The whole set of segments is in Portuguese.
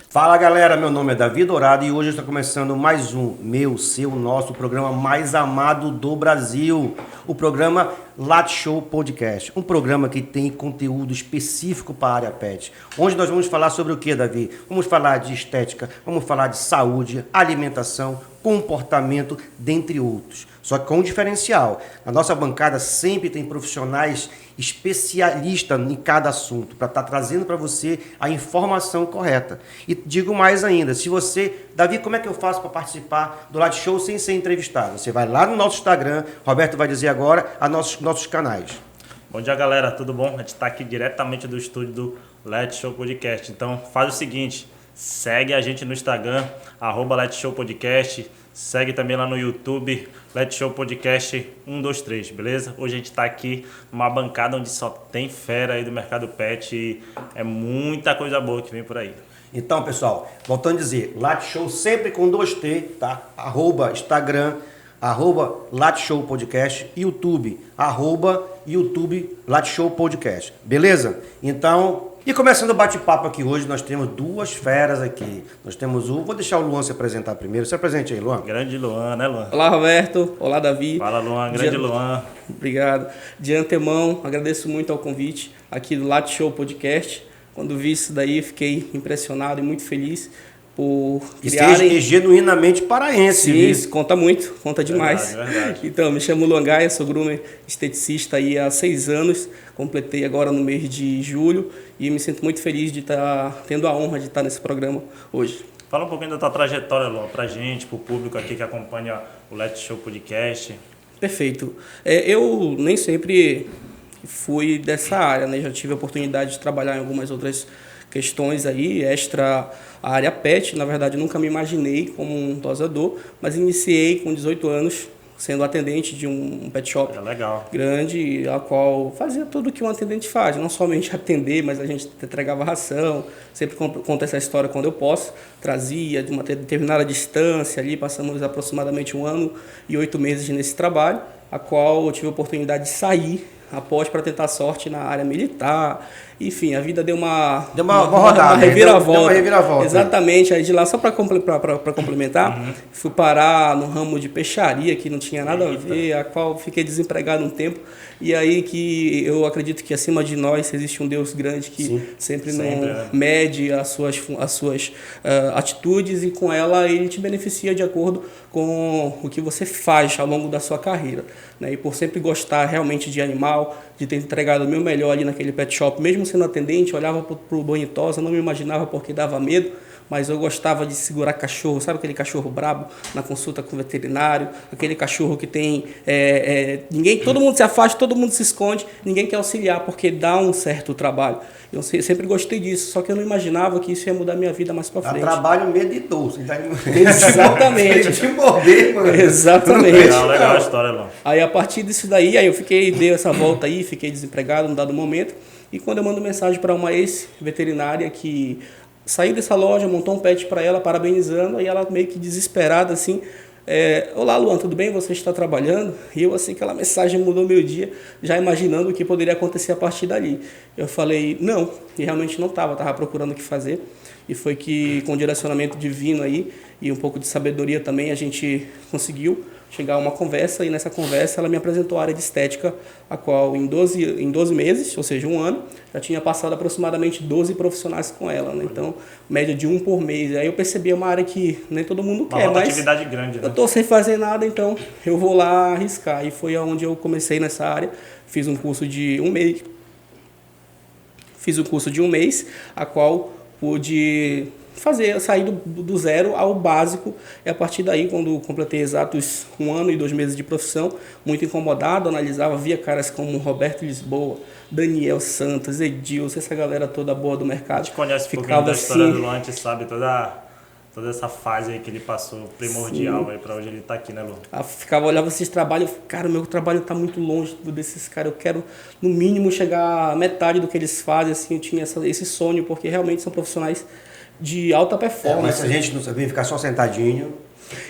Fala galera, meu nome é Davi Dourado e hoje está começando mais um nosso programa mais amado do Brasil, o programa Lat Show Podcast, um programa que tem conteúdo específico para a área pet, onde nós vamos falar sobre o que, Davi? Vamos falar de estética, vamos falar de saúde, alimentação, comportamento, dentre outros. Só que com um diferencial, a nossa bancada sempre tem profissionais especialistas em cada assunto, para estar trazendo para você a informação correta. E digo mais ainda, se você... Davi, como é que eu faço para participar do Lat Show sem ser entrevistado? Você vai lá no nosso Instagram, Roberto vai dizer agora, a nossos canais. Bom dia, galera, tudo bom? A gente está aqui diretamente do estúdio do Lat Show Podcast. Então, faz o seguinte, segue a gente no Instagram, @LatShowPodcast, segue também lá no YouTube, Lat Show Podcast 123, beleza? Hoje a gente está aqui numa bancada onde só tem fera aí do mercado pet e é muita coisa boa que vem por aí. Então, pessoal, voltando a dizer, Lat Show sempre com 2T, tá? Instagram, Lat Show Podcast, YouTube, YouTube Lat Show Podcast, beleza? Então, e começando o bate-papo aqui hoje, nós temos duas feras aqui. Nós temos vou deixar o Luan se apresentar primeiro. Se apresente aí, Luan. Grande Luan, né, Luan? Olá, Roberto. Olá, Davi. Fala, Luan. Grande Luan. Obrigado. De antemão, agradeço muito ao convite aqui do Lat Show Podcast. Quando vi isso daí, fiquei impressionado e muito feliz por criarem... E genuinamente paraense. Sim, isso conta muito, conta demais. Verdade. Então, me chamo Luan Gaia, sou groomer esteticista aí há 6 anos, completei agora no mês de julho e me sinto muito feliz de estar tendo a honra de estar nesse programa hoje. Fala um pouquinho da tua trajetória, Luan, pra gente, pro público aqui que acompanha o Lat Show Podcast. Perfeito. Eu nem sempre fui dessa área, né? Já tive a oportunidade de trabalhar em algumas outras questões aí, extra a área pet. Na verdade, nunca me imaginei como um tosador, mas iniciei com 18 anos sendo atendente de um pet shop grande, a qual fazia tudo o que um atendente faz, não somente atender, mas a gente entregava ração, sempre conto essa história quando eu posso, trazia de uma determinada distância ali, passamos aproximadamente 1 ano e 8 meses nesse trabalho, a qual eu tive a oportunidade de sair após para tentar sorte na área militar. Enfim, a vida deu uma rodada, reviravolta. Deu uma reviravolta. Exatamente. Aí de lá, só para complementar, fui parar no ramo de peixaria, que não tinha nada a ver, a qual fiquei desempregado um tempo. E aí que eu acredito que acima de nós existe um Deus grande que sempre mede as suas atitudes, e com ela ele te beneficia de acordo com o que você faz ao longo da sua carreira, né? E por sempre gostar realmente de animal, de ter entregado o meu melhor ali naquele pet shop, mesmo sendo atendente, olhava para o banho e tosa, não me imaginava porque dava medo, mas eu gostava de segurar cachorro, sabe aquele cachorro brabo na consulta com o veterinário, aquele cachorro que tem... todo mundo se afasta, todo mundo se esconde, ninguém quer auxiliar porque dá um certo trabalho. Eu sempre gostei disso, só que eu não imaginava que isso ia mudar minha vida mais para frente. Trabalho meditoso. Exatamente. De morder, mano. Exatamente. Legal a história, Luan. Aí a partir disso daí, eu dei essa volta aí, fiquei desempregado num dado momento, e quando eu mando mensagem para uma ex-veterinária que saiu dessa loja, montou um pet para ela, parabenizando, aí ela meio que desesperada assim, olá Luan, tudo bem? Você está trabalhando? E eu assim, aquela mensagem mudou meu dia, já imaginando o que poderia acontecer a partir dali. Eu falei, não, e realmente não estava procurando o que fazer, e foi que com direcionamento divino aí, e um pouco de sabedoria também, a gente conseguiu chegar a uma conversa, e nessa conversa ela me apresentou a área de estética, a qual em 12 meses, ou seja, 1 ano, já tinha passado aproximadamente 12 profissionais com ela, né? Então, média de 1 por mês. Aí eu percebi uma área que nem todo mundo quer, mas atividade grande, né? Eu estou sem fazer nada, então eu vou lá arriscar. E foi onde eu comecei nessa área, fiz um curso de 1 mês, a qual pude sair do zero ao básico, e a partir daí, quando completei exatos 1 ano e 2 meses de profissão, muito incomodado, analisava, via caras como Roberto Lisboa, Daniel Santos, Edilson, essa galera toda boa do mercado. A gente conhece um pouquinho da história do Luan, a gente sabe toda essa fase aí que ele passou, primordial aí para hoje ele tá aqui, né, Lu? Olhava esses trabalhos, cara, o meu trabalho tá muito longe desses caras, eu quero no mínimo chegar a metade do que eles fazem, assim, eu tinha esse sonho, porque realmente são profissionais de alta performance. Mas se a gente não sabia ficar só sentadinho,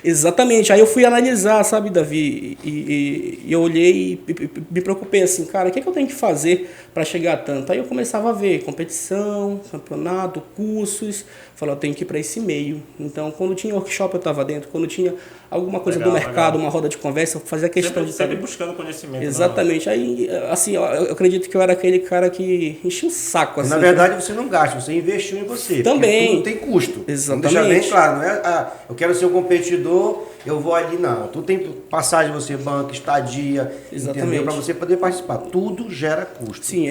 Exatamente. Aí eu fui analisar, sabe, Davi? E eu olhei e me preocupei assim, cara, o que eu tenho que fazer para chegar a tanto? Aí eu começava a ver competição, campeonato, cursos. Falei, eu tenho que ir para esse meio. Então, quando tinha workshop, eu estava dentro. Quando tinha alguma coisa do mercado, uma roda de conversa, eu fazia questão de sempre buscando conhecimento. Exatamente. Aí, assim, eu acredito que eu era aquele cara que enchia o saco. Assim, na verdade, você não gasta, você investiu em você. Também. Tudo tem custo. Exatamente. Vamos deixar bem claro, não é, eu quero ser um competidor, eu vou ali, não. Tudo tem passagem, você banca, estadia, entendeu? Para você poder participar. Tudo gera custo. Sim,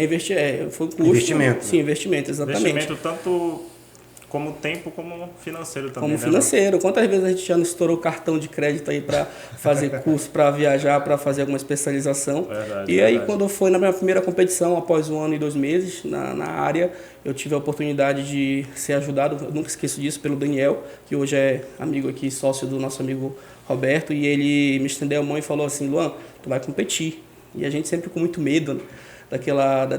foi custo. Investimento. Sim, investimento, exatamente. Investimento tanto como tempo, como financeiro também. Como financeiro. Quantas vezes a gente já não estourou cartão de crédito aí para fazer curso, para viajar, para fazer alguma especialização. Verdade, e aí, verdade. quando foi na minha primeira competição, após 1 ano e 2 meses na área, eu tive a oportunidade de ser ajudado, eu nunca esqueço disso, pelo Daniel, que hoje é amigo aqui, sócio do nosso amigo Roberto, e ele me estendeu a mão e falou assim, Luan, tu vai competir. E a gente sempre com muito medo, né?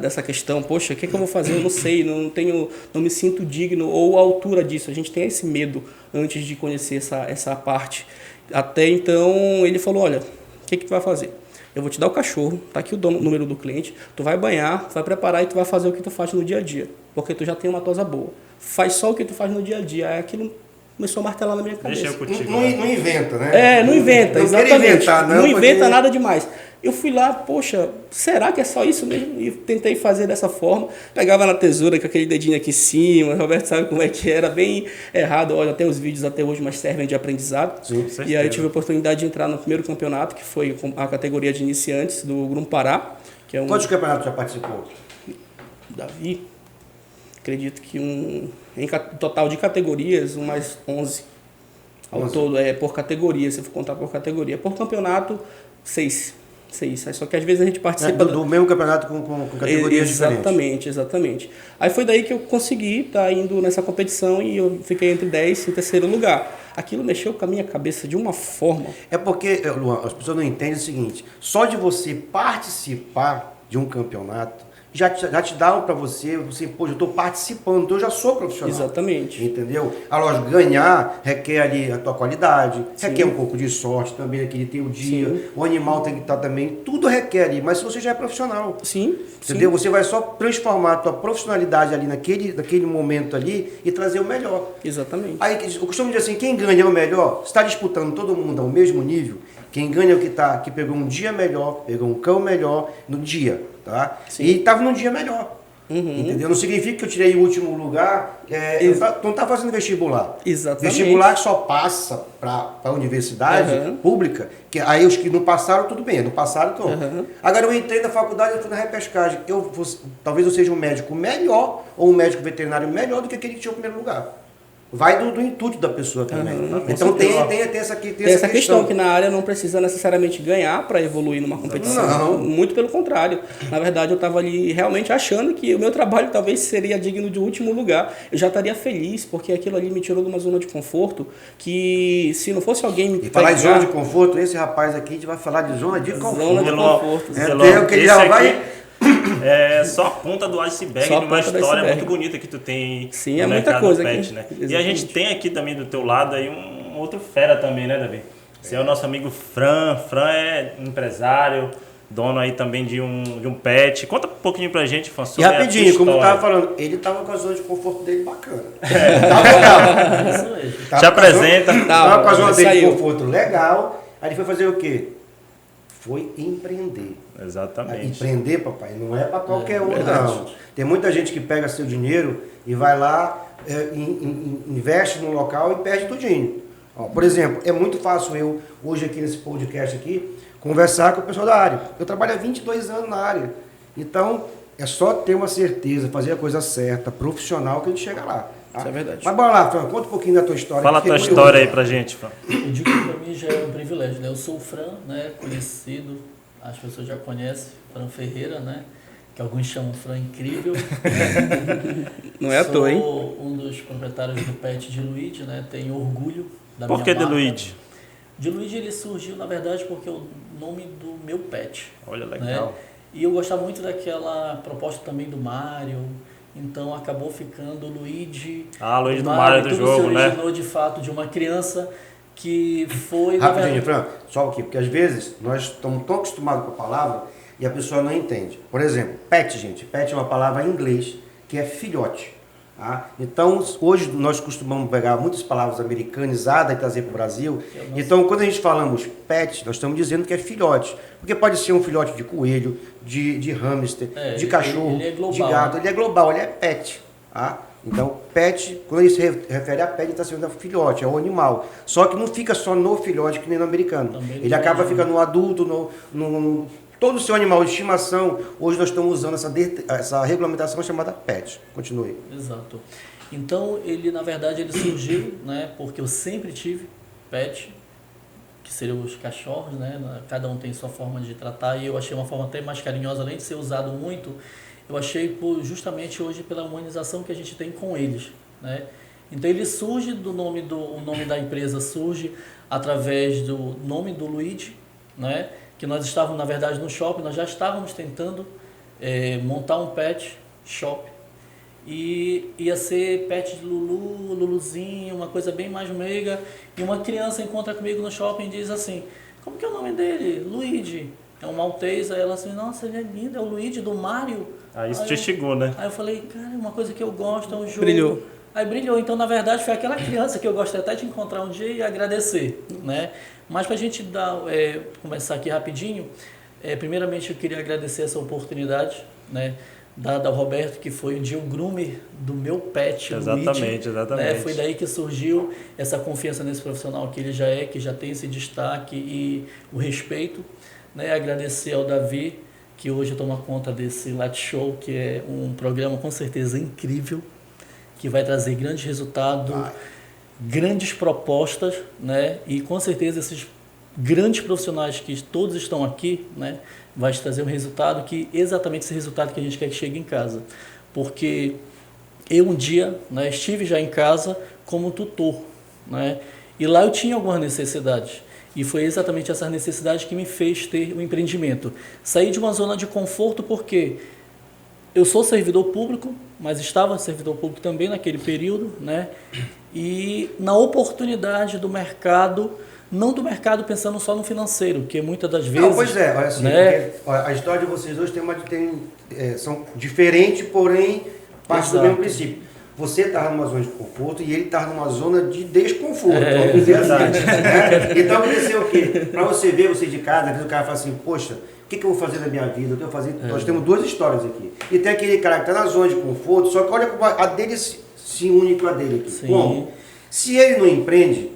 Dessa questão, poxa, o que eu vou fazer? Eu não sei, não me sinto digno ou à altura disso. A gente tem esse medo antes de conhecer essa parte. Até então, ele falou, olha, o que tu vai fazer? Eu vou te dar o cachorro, tá aqui o número do cliente, tu vai banhar, tu vai preparar e tu vai fazer o que tu faz no dia a dia, porque tu já tem uma tosa boa. Faz só o que tu faz no dia a dia. Aí aquilo começou a martelar na minha cabeça. Deixa eu contigo, não inventa, né? Não inventa, não exatamente. Inventar, não inventa nada demais. Eu fui lá, poxa, será que é só isso mesmo? E tentei fazer dessa forma. Pegava na tesoura com aquele dedinho aqui em cima. O Roberto sabe como é que era, bem errado. Olha, até os vídeos até hoje, mas servem de aprendizado. Sim, e aí eu tive a oportunidade de entrar no primeiro campeonato, que foi a categoria de iniciantes do Grupo Pará. Que é Quantos campeonatos já participou? Davi, acredito que em total de categorias, mais 11. Ao todo, por categoria, se for contar por categoria. Por campeonato, 6. Só que às vezes a gente participa... do mesmo campeonato com categorias diferentes. Exatamente. Aí foi daí que eu consegui estar indo nessa competição e eu fiquei entre 10 e terceiro lugar. Aquilo mexeu com a minha cabeça de uma forma... É porque, Luan, as pessoas não entendem o seguinte, só de você participar de um campeonato, já te dá para você, pô, eu estou participando, então eu já sou profissional. Exatamente. Entendeu? A lógico, ganhar requer ali a tua qualidade, requer um pouco de sorte também, aquele teu dia, o animal tem que estar também, tudo requer ali, mas se você já é profissional. Sim. Entendeu? Você vai só transformar a tua profissionalidade ali naquele momento ali e trazer o melhor. Exatamente. Aí eu costumo dizer assim, quem ganha é o melhor, está disputando todo mundo ao mesmo nível, quem ganha é o que pegou um dia melhor, pegou um cão melhor no dia, tá? Sim. E estava num dia melhor. Entendeu? Não significa que eu tirei o último lugar, eu não estava fazendo vestibular. Exatamente. Vestibular que só passa para a universidade pública, que aí os que não passaram, tudo bem, não passaram, então. Agora eu entrei na faculdade, eu fui na repescagem. Talvez eu seja um médico melhor ou um médico veterinário melhor do que aquele que tinha o primeiro lugar. Vai do intuito da pessoa também. Então tem essa questão que na área não precisa necessariamente ganhar para evoluir numa competição. Não. Muito pelo contrário. Na verdade, eu estava ali realmente achando que o meu trabalho talvez seria digno de último lugar. Eu já estaria feliz, porque aquilo ali me tirou de uma zona de conforto que se não fosse alguém me pegar... E falar de zona de conforto, esse rapaz aqui a gente vai falar de zona de conforto. Zona de conforto. Ele já vai... É só a ponta do iceberg de uma história muito bonita que tu tem. Sim, é muita coisa pet, aqui. Né? E a gente tem aqui também do teu lado aí um outro fera também, né, Davi? Você é o nosso amigo Fran. Fran é empresário, dono aí também de um pet. Conta um pouquinho pra gente, Fran, sobre e rapidinho, como eu tava falando, ele tava com a zona de conforto dele bacana. Tava legal. Te apresenta. Tava com a zona dele de conforto legal. Aí ele foi fazer o quê? Foi empreender. Exatamente. Empreender, papai, não é para qualquer um, não. Tem muita gente que pega seu dinheiro e vai lá, investe no local e perde tudinho. Ó, por exemplo, é muito fácil eu, hoje aqui nesse podcast aqui, conversar com o pessoal da área. Eu trabalho há 22 anos na área. Então, é só ter uma certeza, fazer a coisa certa, profissional, que a gente chega lá. Tá? Isso é verdade. Mas bora lá, Fran, conta um pouquinho da tua história. Fala a tua história aí pra gente, Fran. Eu digo que para mim já é um privilégio, né? Eu sou o Fran, né? Conhecido, as pessoas já conhecem, Fran Ferreira, né? Que alguns chamam Fran Incrível. Não é à toa, hein? Sou um dos proprietários do pet de Luigi, né? Tenho orgulho da minha Por que marca. de Luigi? De Luigi ele surgiu, na verdade, porque é o nome do meu pet. Olha, legal. Né? E eu gostava muito daquela proposta também do Mario. Então acabou ficando Luigi. Luigi do Mario do jogo, né? Se originou de fato de uma criança que foi... Rapidinho, Fran, só aqui, porque às vezes nós estamos tão acostumados com a palavra e a pessoa não entende. Por exemplo, pet, gente. Pet é uma palavra em inglês que é filhote. Tá? Então, hoje nós costumamos pegar muitas palavras americanizadas e trazer para o Brasil. Então, quando a gente falamos pet, nós estamos dizendo que é filhote. Porque pode ser um filhote de coelho, de hamster, de cachorro, ele é global, de gato. Ele é global, ele é pet. Tá? Então, pet, quando ele se refere a pet, ele está sendo filhote, é o animal. Só que não fica só no filhote, que nem no americano. Ele acaba ficando no adulto, todo o seu animal de estimação. Hoje nós estamos usando essa regulamentação chamada pet. Continue. Exato. Então, ele, na verdade, ele surgiu, né, porque eu sempre tive pet, que seriam os cachorros, né? Cada um tem sua forma de tratar, e eu achei uma forma até mais carinhosa, além de ser usado muito, eu achei justamente hoje pela humanização que a gente tem com eles, né? Então ele surge o nome da empresa surge através do nome do Luigi, né? Que nós estávamos, na verdade, no shopping, nós já estávamos tentando montar um pet shop, e ia ser pet de Lulu, Luluzinho, uma coisa bem mais meiga, e uma criança encontra comigo no shopping e diz assim, como que é o nome dele? Luigi. É um maltês. Aí ela assim, nossa, ele é lindo, é o Luigi do Mario. Aí isso te chegou, né? Aí eu falei, cara, uma coisa que eu gosto é um jogo. Brilhou. Aí brilhou. Então, na verdade, foi aquela criança que eu gostaria até de encontrar um dia e agradecer, né? Mas para a gente começar aqui rapidinho, primeiramente eu queria agradecer essa oportunidade, né? Dada ao Roberto, que foi um dia o groomer do meu pet, Exatamente, Luigi, né? Foi daí que surgiu essa confiança nesse profissional que ele já é, que já tem esse destaque e o respeito, né? Agradecer ao Davi, que hoje toma conta desse Let Show, que é um programa com certeza incrível, que vai trazer grandes resultados, grandes propostas, né? E com certeza esses grandes profissionais que todos estão aqui, né? Vai trazer um resultado exatamente esse resultado que a gente quer que chegue em casa. Porque eu um dia, né, estive já em casa como tutor, né? E lá eu tinha algumas necessidades. E foi exatamente essa necessidade que me fez ter um empreendimento. Saí de uma zona de conforto porque eu sou servidor público, mas estava servidor público também naquele período, né? E na oportunidade do mercado, não do mercado pensando só no financeiro, que muitas das vezes... Não, pois é, olha assim, né? a história de vocês dois são diferentes, porém parte do mesmo princípio. Você estava numa zona de conforto e ele estava numa zona de desconforto. Vamos dizer assim, né? Então aconteceu o quê? Para você ver, você de casa, às vezes o cara fala assim, poxa, o que eu vou fazer na minha vida? Nós temos duas histórias aqui. E tem aquele cara que está na zona de conforto, só que olha como a dele se une com a dele aqui. Como? Se ele não empreende,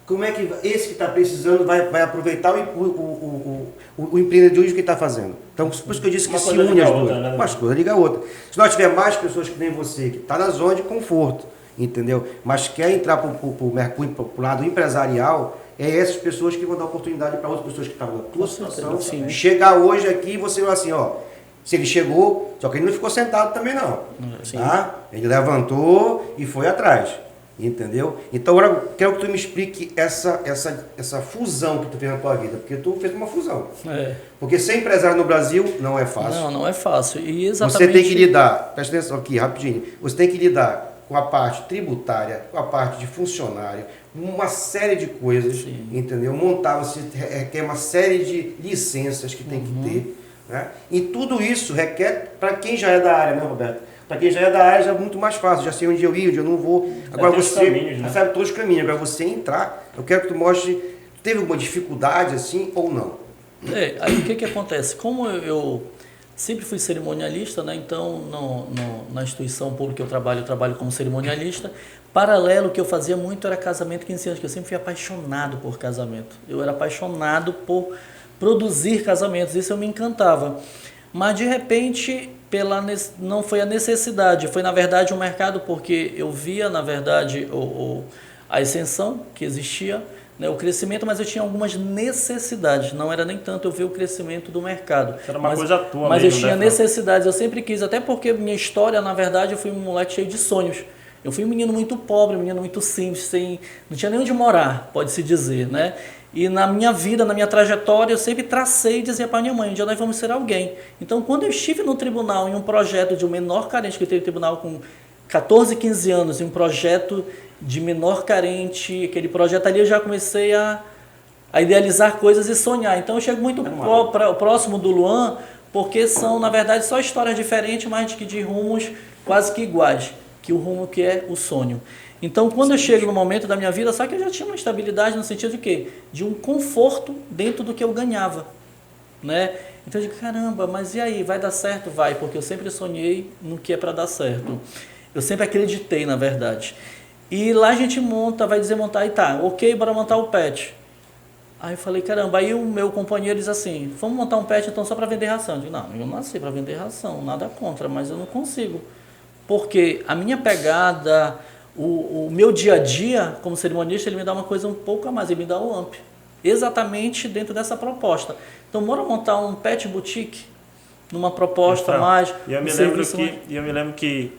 como é que esse que está precisando vai aproveitar o empreendedorismo que ele está fazendo? Então, por isso que eu disse que se une as duas. Uma coisa liga a outra. Se nós tiver mais pessoas que nem você, que está na zona de conforto, entendeu? Mas quer entrar para o lado empresarial, essas pessoas que vão dar oportunidade para outras pessoas que estavam na tua situação. Chegar hoje aqui, você vai assim, ó. Se ele chegou, só que ele não ficou sentado também não. Tá? Ele levantou e foi atrás. Entendeu? Então agora eu quero que tu me explique essa fusão que tu fez na tua vida, porque tu fez uma fusão. Porque ser empresário no Brasil não é fácil. Não é fácil. E exatamente... Você tem que lidar, presta atenção aqui rapidinho, você tem que lidar com a parte tributária, com a parte de funcionário, uma série de coisas, entendeu? Você requer uma série de licenças que tem que ter, né? E tudo isso requer, para quem já é da área, né, Roberto? Para quem já é da área, já é muito mais fácil, já sei onde eu ir, onde eu não vou. Agora você sabe todos os caminhos. Agora você entrar, eu quero que tu mostre, teve alguma dificuldade assim ou não? Aí o que acontece? Como eu sempre fui cerimonialista, né? Então na instituição pública que eu trabalho como cerimonialista. Paralelo, o que eu fazia muito era casamento 15 anos, que eu sempre fui apaixonado por casamento. Eu era apaixonado por produzir casamentos, isso eu me encantava. Mas de repente... não foi a necessidade, foi na verdade o mercado, porque eu via na verdade a ascensão que existia, né, o crescimento, mas eu tinha algumas necessidades, não era nem tanto eu ver o crescimento do mercado. Era uma coisa tua mas mesmo, eu tinha né, necessidades, eu sempre quis, até porque minha história, na verdade, eu fui um moleque cheio de sonhos. Eu fui um menino muito pobre, um menino muito simples, não tinha nem onde morar, pode-se dizer, né? E na minha vida, na minha trajetória, eu sempre tracei e dizia para minha mãe, um dia nós vamos ser alguém. Então, quando eu estive no tribunal, em um projeto de um menor carente, que eu tenho tribunal com 14, 15 anos em um projeto de menor carente, aquele projeto ali eu já comecei a idealizar coisas e sonhar. Então eu chego muito próximo do Luan, porque são, na verdade, só histórias diferentes, mas que de rumos quase que iguais, que o rumo que é o sonho. Então, quando eu chego no momento da minha vida, só que eu já tinha uma estabilidade no sentido de quê? De um conforto dentro do que eu ganhava, né? Então eu digo, caramba, mas e aí, vai dar certo? Vai, porque eu sempre sonhei no que é para dar certo. Eu sempre acreditei, na verdade. E lá a gente monta, vai desmontar e tá, ok, bora montar o pet. Aí eu falei, caramba, aí o meu companheiro diz assim, vamos montar um pet então só para vender ração. Eu digo, não, eu nasci para vender ração, nada contra, mas eu não consigo. Porque a minha pegada, o meu dia a dia como cerimonialista, ele me dá uma coisa um pouco a mais, ele me dá o AMP. Exatamente dentro dessa proposta. Então, bora montar um pet boutique numa proposta mais... E eu me lembro que,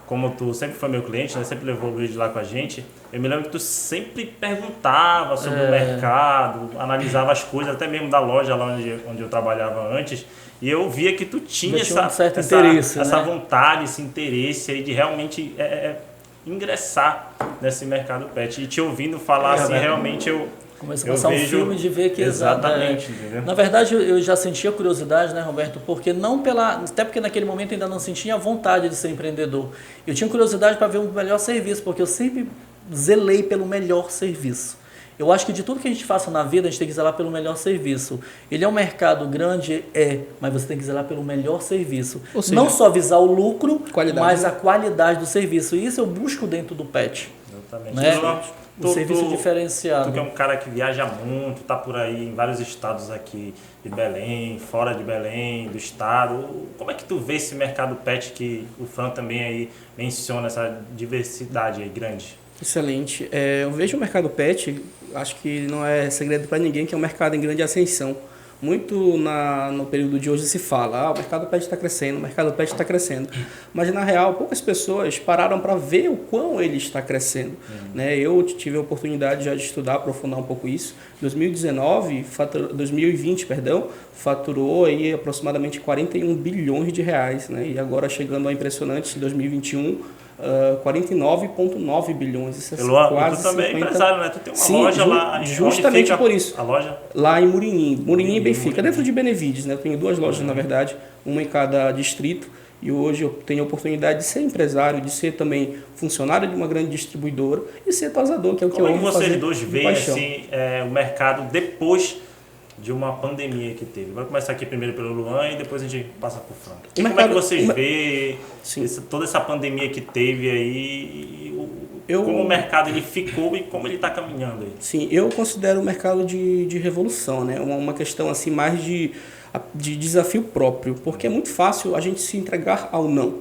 como tu sempre foi meu cliente, né, sempre levou o Luiz lá com a gente, eu me lembro que tu sempre perguntava sobre o mercado, analisava as coisas, até mesmo da loja lá onde eu trabalhava antes, e eu via que tu tinha essa vontade, esse interesse aí de realmente ingressar nesse mercado pet. E te ouvindo falar assim, realmente começa a passar um filme de ver que exatamente. Entendeu? Na verdade, eu já sentia curiosidade, né, Roberto? Porque até porque naquele momento eu ainda não sentia a vontade de ser empreendedor. Eu tinha curiosidade para ver um melhor serviço, porque eu sempre zelei pelo melhor serviço. Eu acho que de tudo que a gente faça na vida, a gente tem que zelar pelo melhor serviço. Ele é um mercado grande, mas você tem que zelar pelo melhor serviço. Ou seja, não só visar o lucro, mas a qualidade do serviço. E isso eu busco dentro do pet. Exatamente. Né? Serviço diferenciado. Tu que é um cara que viaja muito, tá por aí em vários estados aqui de Belém, fora de Belém, do estado. Como é que tu vê esse mercado pet que o Fran também aí menciona, essa diversidade aí grande? Excelente. Eu vejo o mercado pet, acho que não é segredo para ninguém que é um mercado em grande ascensão. Muito no período de hoje se fala, o mercado pet está crescendo, o mercado pet está crescendo. Mas, na real, poucas pessoas pararam para ver o quão ele está crescendo. Né? Eu tive a oportunidade já de estudar, aprofundar um pouco isso. 2020, faturou aí aproximadamente 41 bilhões de reais. Né? E agora chegando a impressionante, em 2021... 49,9 bilhões. Isso é quase tu também 50... é empresário, né? Tu tem uma loja lá. Justamente por isso. A loja? Lá em Murinim e Benfica, dentro de Benevides, né? Eu tenho 2 lojas, na verdade, uma em cada distrito. E hoje eu tenho a oportunidade de ser empresário, de ser também funcionário de uma grande distribuidora e ser tosador, que é o que eu amo fazer. Como vocês dois veem assim, o mercado depois de uma pandemia que teve? Vai começar aqui primeiro pelo Luan e depois a gente passa para o Franco. Como é que vocês veem toda essa pandemia que teve aí, como o mercado ele ficou e como ele está caminhando aí? Sim, eu considero o mercado de revolução, né? Uma questão assim mais de desafio próprio, porque é muito fácil a gente se entregar ao não,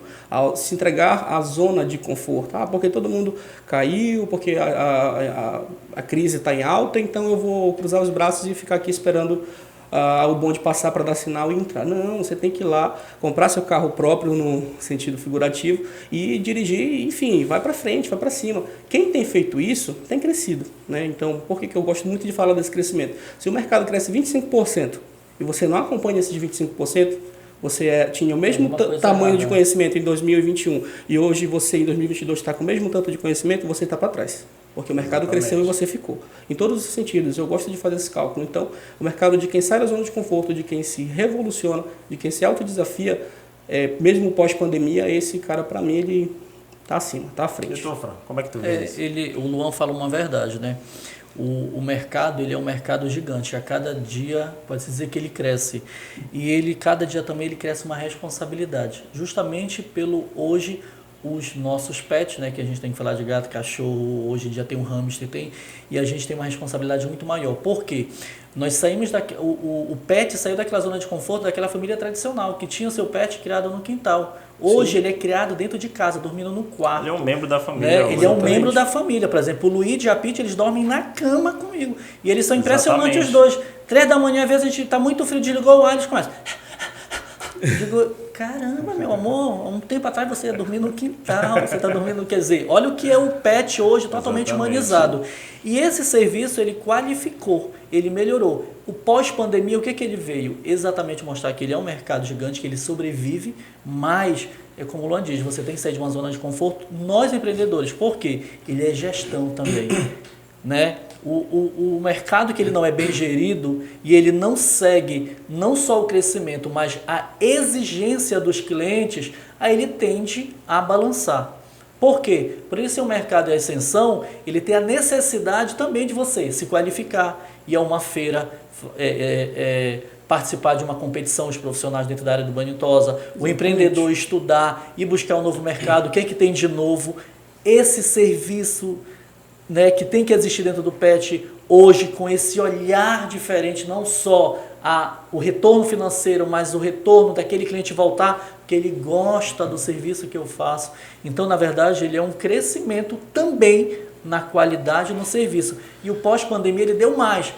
se entregar à zona de conforto. Porque todo mundo caiu, porque a crise está em alta, então eu vou cruzar os braços e ficar aqui esperando o bonde passar para dar sinal e entrar. Não, você tem que ir lá, comprar seu carro próprio no sentido figurativo e dirigir, enfim, vai para frente, vai para cima. Quem tem feito isso tem crescido. Né? Então, por que eu gosto muito de falar desse crescimento? Se o mercado cresce 25%, e você não acompanha esses 25%, você tinha o mesmo tamanho de conhecimento em 2021 e hoje você em 2022 está com o mesmo tanto de conhecimento, você está para trás. Porque o mercado cresceu e você ficou. Em todos os sentidos, eu gosto de fazer esse cálculo. Então, o mercado de quem sai da zona de conforto, de quem se revoluciona, de quem se autodesafia, mesmo pós-pandemia, esse cara, para mim, ele está acima, está à frente. Fran, como é que tu vê isso? O Luan fala uma verdade, né? O mercado, ele é um mercado gigante. A cada dia, pode-se dizer que ele cresce. E cada dia também ele cresce uma responsabilidade. Justamente pelo hoje, os nossos pets, né? Que a gente tem que falar de gato, cachorro, hoje em dia tem um hamster, e a gente tem uma responsabilidade muito maior. Por quê? Nós saímos o pet saiu daquela zona de conforto, daquela família tradicional, que tinha o seu pet criado no quintal. Hoje ele é criado dentro de casa, dormindo no quarto. Ele é um membro da família. Né? Ele é um membro da família. Por exemplo, o Luigi e a Pete, eles dormem na cama comigo. E eles são impressionantes os dois. 3 da manhã, às vezes a gente está muito frio, desligou o ar, eles começam. Eu digo, caramba, meu amor, há um tempo atrás você ia dormir no quintal, você está dormindo, quer dizer, olha o que é o pet hoje totalmente humanizado. E esse serviço, ele qualificou, ele melhorou. O pós-pandemia, o que ele veio? Exatamente mostrar que ele é um mercado gigante, que ele sobrevive, mas é como o Luan diz, você tem que sair de uma zona de conforto. Nós empreendedores, por quê? Ele é gestão também, né? O mercado que ele não é bem gerido e ele não segue não só o crescimento, mas a exigência dos clientes, aí ele tende a balançar. Por quê? Por isso, o mercado de ascensão, ele tem a necessidade também de você se qualificar, ir a uma feira, participar de uma competição, os profissionais dentro da área do banho e tosa, o empreendedor estudar e buscar um novo mercado, o que é que tem de novo, esse serviço, né, que tem que existir dentro do PET hoje, com esse olhar diferente, não só o retorno financeiro, mas o retorno daquele cliente voltar, porque ele gosta do serviço que eu faço. Então, na verdade, ele é um crescimento também na qualidade no serviço. E o pós-pandemia, ele deu mais.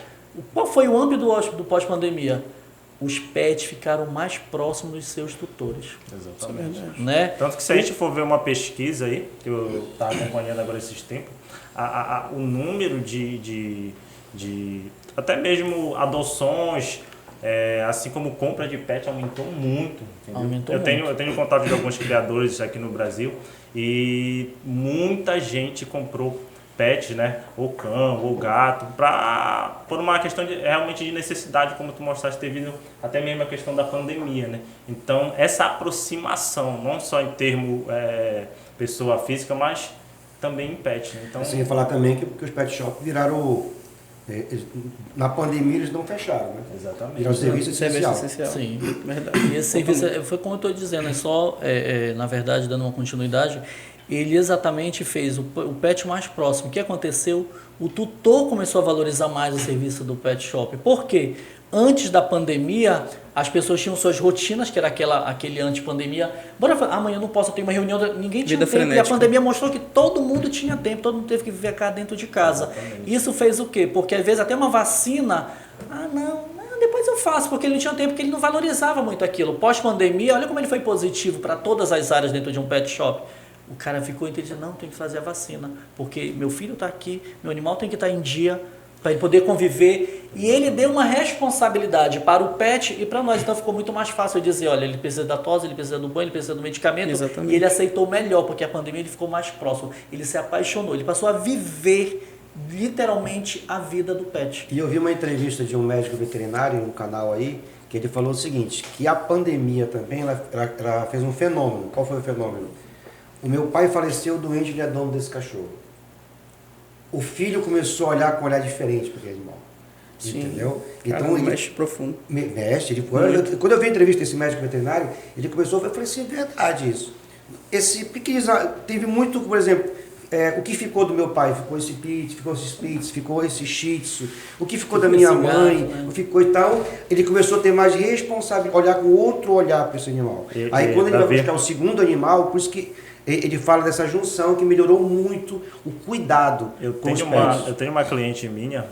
Qual foi o âmbito do pós-pandemia? Os PETs ficaram mais próximos dos seus tutores. Exatamente. Né? Tanto que se a gente for ver uma pesquisa aí, que eu estava acompanhando agora esses tempos, o número de até mesmo adoções, assim como compra de pet, aumentou muito. Eu tenho contato de alguns criadores aqui no Brasil e muita gente comprou pet, né? Ou cão, ou gato, por uma questão realmente de necessidade, como tu mostraste, devido até mesmo a questão da pandemia, né? Então, essa aproximação, não só em termo pessoa física, mas também em pet, né? Então, sem falar também que os pet shops viraram... na pandemia eles não fecharam, né? Exatamente. Viraram serviço essencial. Sim, Verdade. e esse serviço, foi como eu estou dizendo, é só, na verdade, dando uma continuidade, ele exatamente fez o pet mais próximo. O que aconteceu? O tutor começou a valorizar mais o serviço do pet shop. Por quê? Antes da pandemia, as pessoas tinham suas rotinas, que era aquele antes-pandemia. Amanhã eu não posso ter uma reunião, ninguém tinha Vida tempo. frenética. E a pandemia mostrou que todo mundo tinha tempo, todo mundo teve que ficar dentro de casa. Exatamente. Isso fez o quê? Porque às vezes até uma vacina, depois eu faço, porque ele não tinha tempo, porque ele não valorizava muito aquilo. Pós-pandemia, olha como ele foi positivo para todas as áreas dentro de um pet shop. O cara ficou inteligente, não, tem que fazer a vacina, porque meu filho está aqui, meu animal tem que estar em dia, para ele poder conviver. E ele deu uma responsabilidade para o pet e para nós. Então ficou muito mais fácil dizer, olha, ele precisa da tosse, ele precisa do banho, ele precisa do medicamento. Exatamente. E ele aceitou melhor, porque a pandemia ele ficou mais próximo. Ele se apaixonou, ele passou a viver literalmente a vida do pet. E eu vi uma entrevista de um médico veterinário no canal aí, que ele falou o seguinte, que a pandemia também, ela fez um fenômeno. Qual foi o fenômeno? O meu pai faleceu doente, ele é dono desse cachorro. O filho começou a olhar com um olhar diferente para aquele animal. Sim. Entendeu? Então ele mexe profundo. Mexe. Quando eu vi a entrevista desse médico veterinário, ele começou, eu falei assim, é verdade isso. Esse pequeno, teve muito, por exemplo, o que ficou do meu pai? Ficou esse Pitts, ficou esse Spitz, ficou esse Shih Tzu. O que ficou da minha mãe? Gato, né? Ficou e tal. Ele começou a ter mais responsabilidade, olhar com outro olhar para esse animal. Aí quando ele vai buscar o segundo animal, por isso que ele fala dessa junção que melhorou muito o cuidado com os pets. Eu tenho uma cliente minha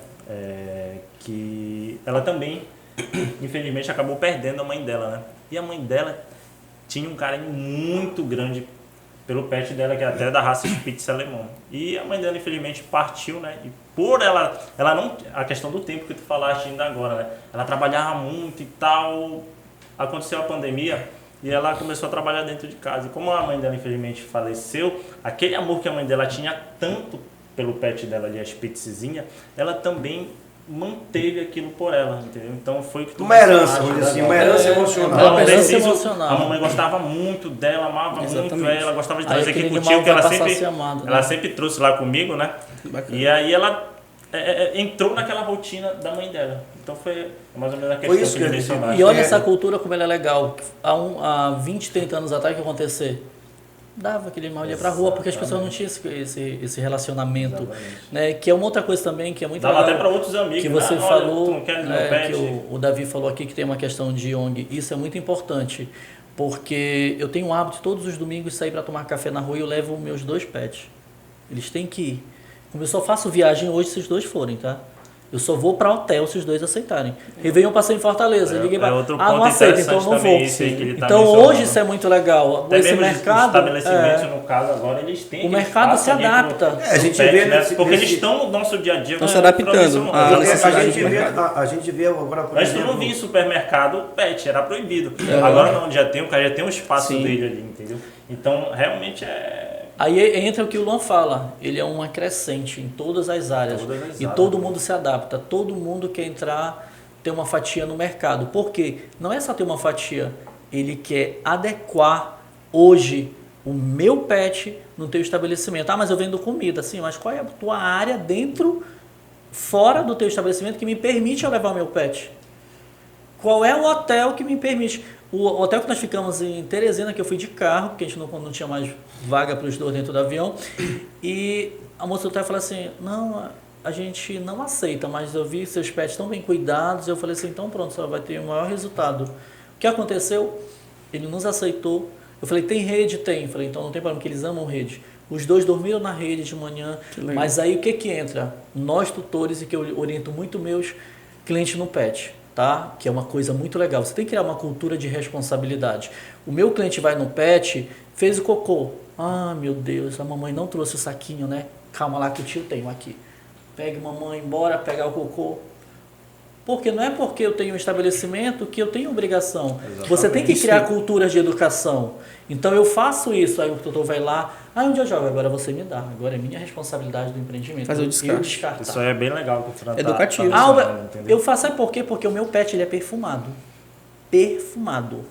que ela também, infelizmente, acabou perdendo a mãe dela, né? E a mãe dela tinha um carinho muito grande pelo pet dela, que é até da raça Spitz alemão. E a mãe dela, infelizmente, partiu, né? E por ela não... A questão do tempo que tu falaste ainda agora, né? Ela trabalhava muito e tal. Aconteceu a pandemia e ela começou a trabalhar dentro de casa. E como a mãe dela, infelizmente, faleceu, aquele amor que a mãe dela tinha tanto pelo pet dela ali, a Spitzzinha, ela também manteve aquilo por ela, entendeu? Então foi o que tu Uma herança, mencionaste, vamos dizer assim, né? uma herança emocional. Uma herança emocional. A mamãe gostava muito dela, amava Exatamente. muito ela, gostava de Aí trazer aquele aqui animal contigo, que vai ela passar a sempre, ser amado, né? ela sempre trouxe lá comigo, né? Bacana. E aí ela entrou naquela rotina da mãe dela. Então foi mais ou menos a Foi questão isso que que ele eu disse. mencionaste. E olha essa cultura como ela é legal. Há 20, 30 anos atrás, o que ia acontecer? Dava aquele animal ia pra rua, porque as pessoas não tinham esse relacionamento. Né? Que é uma outra coisa também, que é muito Dava legal. até para outros amigos. Que você né? falou, Tu não quer meu pet? que o Davi falou aqui que tem uma questão de ONG. Isso é muito importante, porque eu tenho o hábito todos os domingos sair para tomar café na rua e eu levo meus 2 pets. Eles têm que ir. Como eu só faço viagem hoje se os 2 forem, tá? Eu só vou para hotel se os dois aceitarem. Réveillon passei em Fortaleza. Liguei para outro não ponto aceito, então não vou. isso aí que ele tá Então mencionando. hoje isso é muito legal. Até Esse mesmo mercado. os estabelecimentos, no caso, agora eles têm. O mercado se adapta. A gente pet, vê né? nesse- Porque nesse- eles estão no nosso dia a dia. Estão se adaptando a A gente vê agora, por Antes tu exemplo... não via em supermercado pet, era proibido. Agora não, já tem, o cara já tem um espaço Sim. dele ali, entendeu? Então realmente é. Aí entra o que o Luan fala, ele é uma crescente em todas as áreas. Todas as E áreas. todo mundo se adapta, todo mundo quer entrar, ter uma fatia no mercado. Por quê? Não é só ter uma fatia, ele quer adequar hoje o meu pet no teu estabelecimento. Ah, mas eu vendo comida, sim, mas qual é a tua área dentro, fora do teu estabelecimento que me permite eu levar o meu pet? Qual é o hotel que me permite? O hotel que nós ficamos em Teresina, que eu fui de carro, porque a gente não tinha mais vaga para os dois dentro do avião, e a moça do hotel falou assim, não, a gente não aceita, mas eu vi seus pets tão bem cuidados, eu falei assim, então pronto, você vai ter o maior resultado. O que aconteceu? Ele nos aceitou, eu falei, tem rede? Tem. Eu falei, então não tem problema, porque eles amam rede. Os dois dormiram na rede de manhã, mas aí o que entra? Nós tutores, e que eu oriento muito meus clientes no pet, tá? Que é uma coisa muito legal. Você tem que criar uma cultura de responsabilidade. O meu cliente vai no pet, fez o cocô. Ah, meu Deus, a mamãe não trouxe o saquinho, né? Calma lá que o tio tem aqui. Pegue mamãe, bora pegar o cocô. Porque não é porque eu tenho um estabelecimento que eu tenho obrigação. Exatamente. Você tem que criar culturas de educação. Então eu faço isso, aí o tutor vai lá, onde eu jogo? Agora você me dá, agora é minha responsabilidade do empreendimento. Fazer o descarte. Eu descartar. Isso aí é bem legal que o Fran Educativo. Eu faço é por quê? Porque o meu pet ele é perfumado. Perfumado.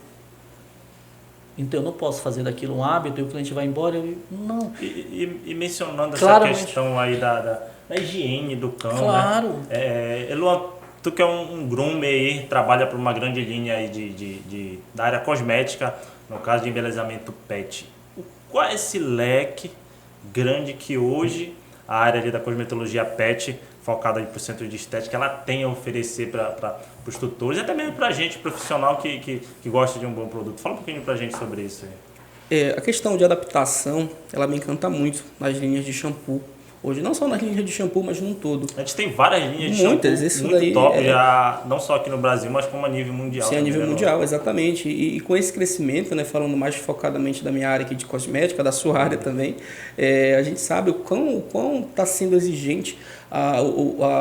Então eu não posso fazer daquilo um hábito e o cliente vai embora. Não. E mencionando Claramente. essa questão aí da higiene do cão, Claro. né? Eluan, tu que é um groomer aí, trabalha por uma grande linha aí da área cosmética, no caso de embelezamento pet. Qual é esse leque grande que hoje a área ali da cosmetologia pet, focada para o centro de estética, ela tem a oferecer para os tutores e até mesmo para a gente profissional que gosta de um bom produto? Fala um pouquinho para a gente sobre isso aí. A questão de adaptação, ela me encanta muito nas linhas de shampoo. Hoje, não só nas linhas de shampoo, mas num todo. A gente tem várias linhas de Muitas, shampoo isso muito daí top, já, não só aqui no Brasil, mas como a nível mundial. Sim, a nível né? mundial, exatamente. E com esse crescimento, né, falando mais focadamente da minha área aqui de cosmética, da sua área também, a gente sabe o quão está sendo exigente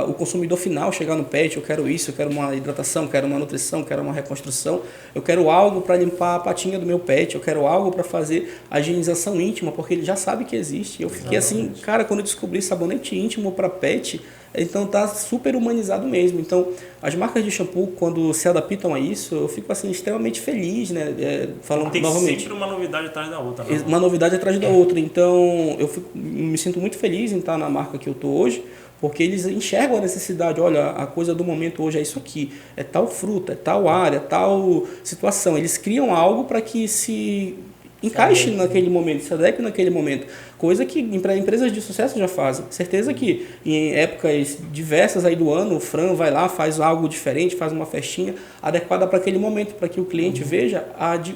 o consumidor final chegar no pet. Eu quero isso, eu quero uma hidratação, eu quero uma nutrição, eu quero uma reconstrução, eu quero algo para limpar a patinha do meu pet, eu quero algo para fazer a higienização íntima, porque ele já sabe que existe. Eu fiquei assim, cara, quando eu descobri sabonete íntimo para pet, então tá super humanizado mesmo. Então, as marcas de shampoo, quando se adaptam a isso, eu fico assim extremamente feliz, né? Falando Tem novamente. sempre uma novidade atrás da outra. Né? Uma novidade atrás da outra. Então, me sinto muito feliz em estar na marca que eu tô hoje, porque eles enxergam a necessidade. Olha, a coisa do momento hoje é isso aqui, é tal fruta, é tal área, tal situação. Eles criam algo para que se encaixe naquele momento, se adeque naquele momento. Coisa que empresas de sucesso já fazem. Certeza que em épocas diversas aí do ano, o Fran vai lá, faz algo diferente, faz uma festinha adequada para aquele momento, para que o cliente veja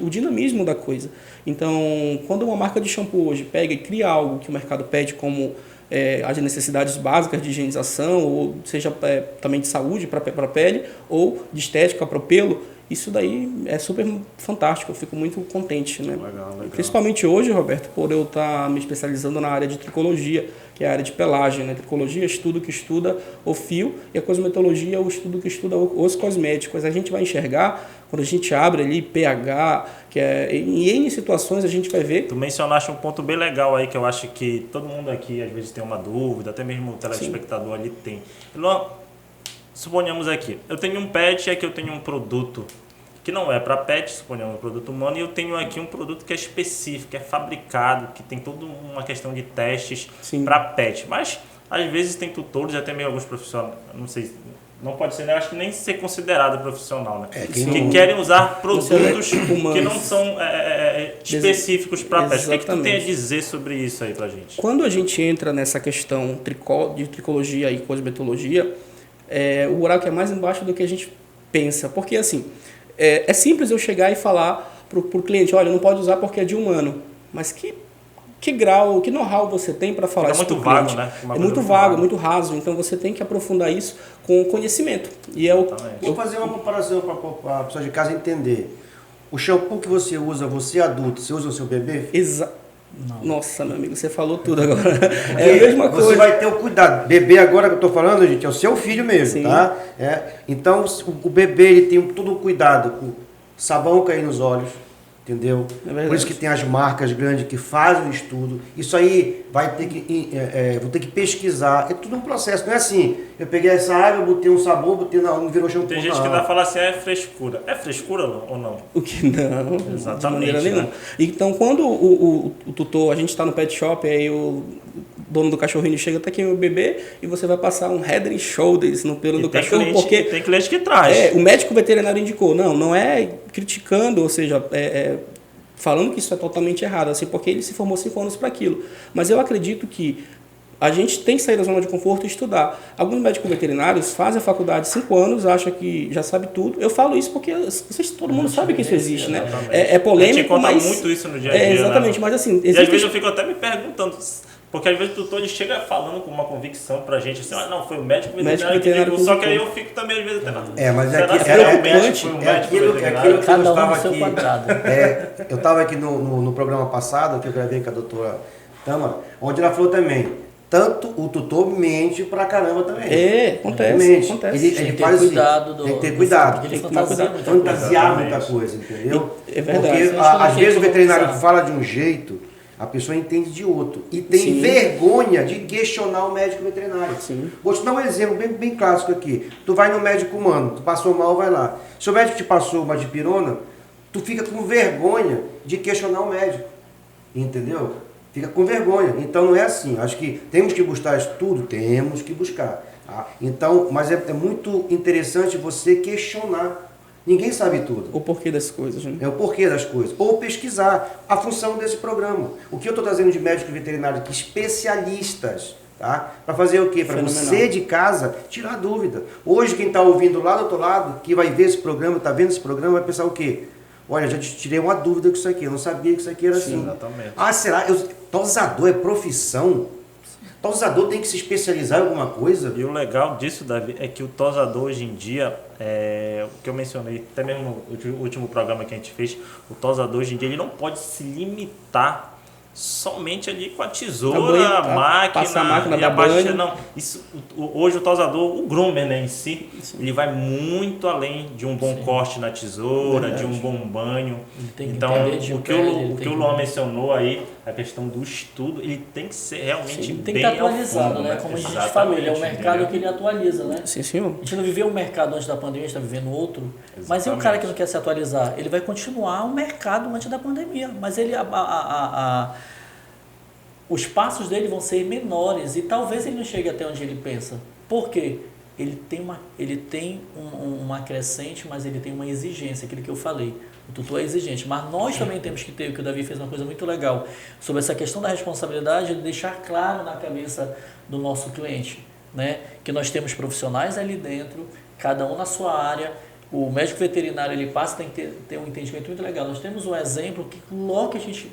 o dinamismo da coisa. Então, quando uma marca de shampoo hoje pega e cria algo que o mercado pede como as necessidades básicas de higienização, ou seja, também de saúde para a pele, ou de estética para o pelo, isso daí é super fantástico, eu fico muito contente, né? Legal. Principalmente hoje, Roberto, por eu estar me especializando na área de tricologia, que é a área de pelagem, né? Tricologia é estudo que estuda o fio, e a cosmetologia é o estudo que estuda os cosméticos. A gente vai enxergar, quando a gente abre ali pH, em N situações a gente vai ver. Tu mencionaste um ponto bem legal aí, que eu acho que todo mundo aqui às vezes tem uma dúvida, até mesmo o telespectador ali tem. Suponhamos aqui, eu tenho um pet e aqui eu tenho um produto que não é para pet, suponhamos um produto humano, e eu tenho aqui um produto que é específico, que é fabricado, que tem toda uma questão de testes para pet. Mas às vezes tem tutores, até mesmo alguns profissionais, não sei, não pode ser, né? Acho que nem ser considerado profissional, né? Que querem usar produtos que não são específicos para pet. O que tu tem a dizer sobre isso aí pra gente? Quando a gente entra nessa questão de tricologia e cosmetologia, o buraco é mais embaixo do que a gente pensa. Porque assim, é simples eu chegar e falar para o cliente, olha, não pode usar porque é de humano. Mas que que grau, que know-how você tem para falar É isso muito pro vago, cliente. né? Uma É coisa muito muito vago, vaga. muito raso. Então você tem que aprofundar isso com conhecimento. E é o Exatamente. Vou fazer uma comparação para a pessoa de casa entender. O shampoo que você usa, você adulto, você usa o seu bebê? Nossa, meu amigo, você falou tudo agora. É a mesma Você coisa. vai ter o cuidado. Bebê agora que eu estou falando, gente, é o seu filho mesmo, Sim. tá? Então, o bebê ele tem todo o cuidado com sabão cair nos olhos, entendeu? É verdade. Por isso que tem as marcas grandes que fazem o estudo. Isso aí vai ter que, vou ter que pesquisar. É tudo um processo, não é assim. Eu peguei essa água, botei um sabor, não virou shampoo. Tem gente não. que vai falar assim, é frescura. É frescura ou não? O que não, Exatamente, de maneira né? nenhuma. Então, quando o tutor, a gente está no pet shop, aí o dono do cachorrinho chega até aqui o bebê e você vai passar um head and shoulders no pelo E do tem cachorro, cliente, porque tem cliente que traz. o médico veterinário indicou. Não é criticando, ou seja, falando que isso é totalmente errado, assim, porque ele se formou 5 anos para aquilo. Mas eu acredito que a gente tem que sair da zona de conforto e estudar. Alguns médicos veterinários fazem a faculdade 5 anos, acham que já sabe tudo. Eu falo isso porque todo mundo sabe que isso existe, né? Exatamente. É A gente polêmico, encontra mas... muito isso no dia a dia, exatamente, né? mas assim... E às vezes eu fico até me perguntando, porque às vezes o tutor ele chega falando com uma convicção pra gente, assim, não, foi o médico veterinário que veterinário indicou. Só que que aí eu fico também às vezes até nada. Mas Será que é realmente foi o é médico aquilo veterinário? que Cada eu um estava no seu aqui. quadrado. Eu estava aqui no programa passado, que eu gravei com a doutora Tama, onde ela falou também, tanto o tutor mente pra caramba também. Acontece. Mente. Ele Ele Tem que ter faz assim, cuidado tem que ter cuidado. Porque ele Tem que tomar fantasia cuidado. muita coisa. Fantasiar muita Exatamente. coisa, entendeu? É verdade. Porque Isso eu às acho vezes o que veterinário pensar. fala de um jeito, a pessoa entende de outro. E tem Sim. vergonha de questionar o médico veterinário. Sim. Vou te dar um exemplo bem clássico aqui. Tu vai no médico humano, tu passou mal, vai lá. Se o médico te passou uma dipirona, tu fica com vergonha de questionar o médico. Entendeu? Fica com vergonha. Então não é assim. Acho que temos que buscar estudo, temos que buscar. Tá? Então, mas é muito interessante você questionar. Ninguém sabe tudo. O porquê das coisas, né? É o porquê das coisas. Ou pesquisar a função desse programa. O que eu estou trazendo de médico veterinário aqui, especialistas, tá? Para fazer o quê? Para você de casa tirar dúvida. Hoje quem está ouvindo lá do outro lado, que vai ver esse programa, está vendo esse programa, vai pensar o quê? Olha, já te tirei uma dúvida com isso aqui, eu não sabia que isso aqui era assim. Exatamente. Ah, será? Tosador é profissão? Tosador tem que se especializar em alguma coisa? E o legal disso, Davi, é que o tosador hoje em dia, o que eu mencionei, até mesmo no último programa que a gente fez, o tosador hoje em dia ele não pode se limitar somente ali com a tesoura, a máquina, passar a máquina e da a parte, banho. não. Isso, hoje o tosador, o groomer, né, em si, ele vai muito além de um bom corte na tesoura, de um bom banho. Ele tem que Então, entender de o que pele, o ele que tem o que- Luan mencionou aí, a questão do estudo, ele tem que ser realmente Tem bem que estar ao atualizado, fundo, né? Como a gente Exatamente, falou, ele é um mercado entendeu? que ele atualiza, né? Sim, senhor. A gente não viveu um mercado antes da pandemia, a gente está vivendo outro. Mas e o Exatamente. cara que não quer se atualizar? Ele vai continuar o mercado antes da pandemia. Mas ele, os passos dele vão ser menores e talvez ele não chegue até onde ele pensa. Por quê? Ele tem uma crescente, mas ele tem uma exigência, aquilo que eu falei. O tutor é exigente, mas nós também temos que ter, o que o Davi fez uma coisa muito legal, sobre essa questão da responsabilidade, de deixar claro na cabeça do nosso cliente, né? Que nós temos profissionais ali dentro, cada um na sua área. O médico veterinário ele passa, tem que ter um entendimento muito legal. Nós temos um exemplo que logo que a gente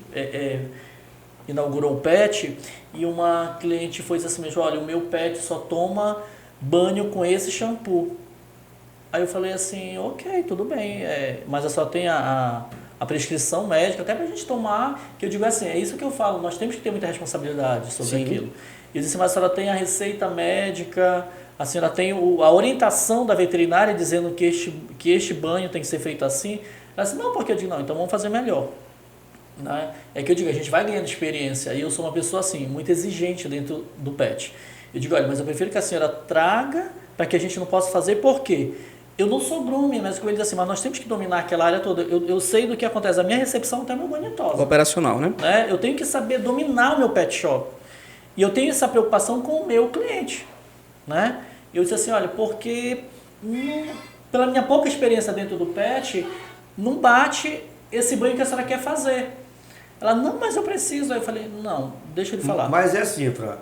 inaugurou o pet e uma cliente foi assim mesmo, olha, o meu pet só toma banho com esse shampoo. Aí eu falei assim, ok, tudo bem, mas eu só tenho a prescrição médica, até pra gente tomar, que eu digo assim, é isso que eu falo, nós temos que ter muita responsabilidade sobre Sim. aquilo. E eu disse, mas a senhora tem a receita médica, a senhora tem a orientação da veterinária dizendo que este banho tem que ser feito assim? Ela disse, não, porque eu digo, não, então vamos fazer melhor. Né? É que eu digo, a gente vai ganhando experiência, e eu sou uma pessoa assim, muito exigente dentro do pet. Eu digo, olha, mas eu prefiro que a senhora traga para que a gente não possa fazer, por quê? Eu não sou groomer, mas como ele diz assim, mas nós temos que dominar aquela área toda. Eu sei do que acontece, a minha recepção tem meu banho tosa. Operacional, né? Né? Eu tenho que saber dominar o meu pet shop. E eu tenho essa preocupação com o meu cliente. Né? Eu disse assim, olha, porque pela minha pouca experiência dentro do pet, não bate esse banho que a senhora quer fazer. Ela, não, mas eu preciso. Aí eu falei, não, deixa ele falar. Mas é assim, Fran,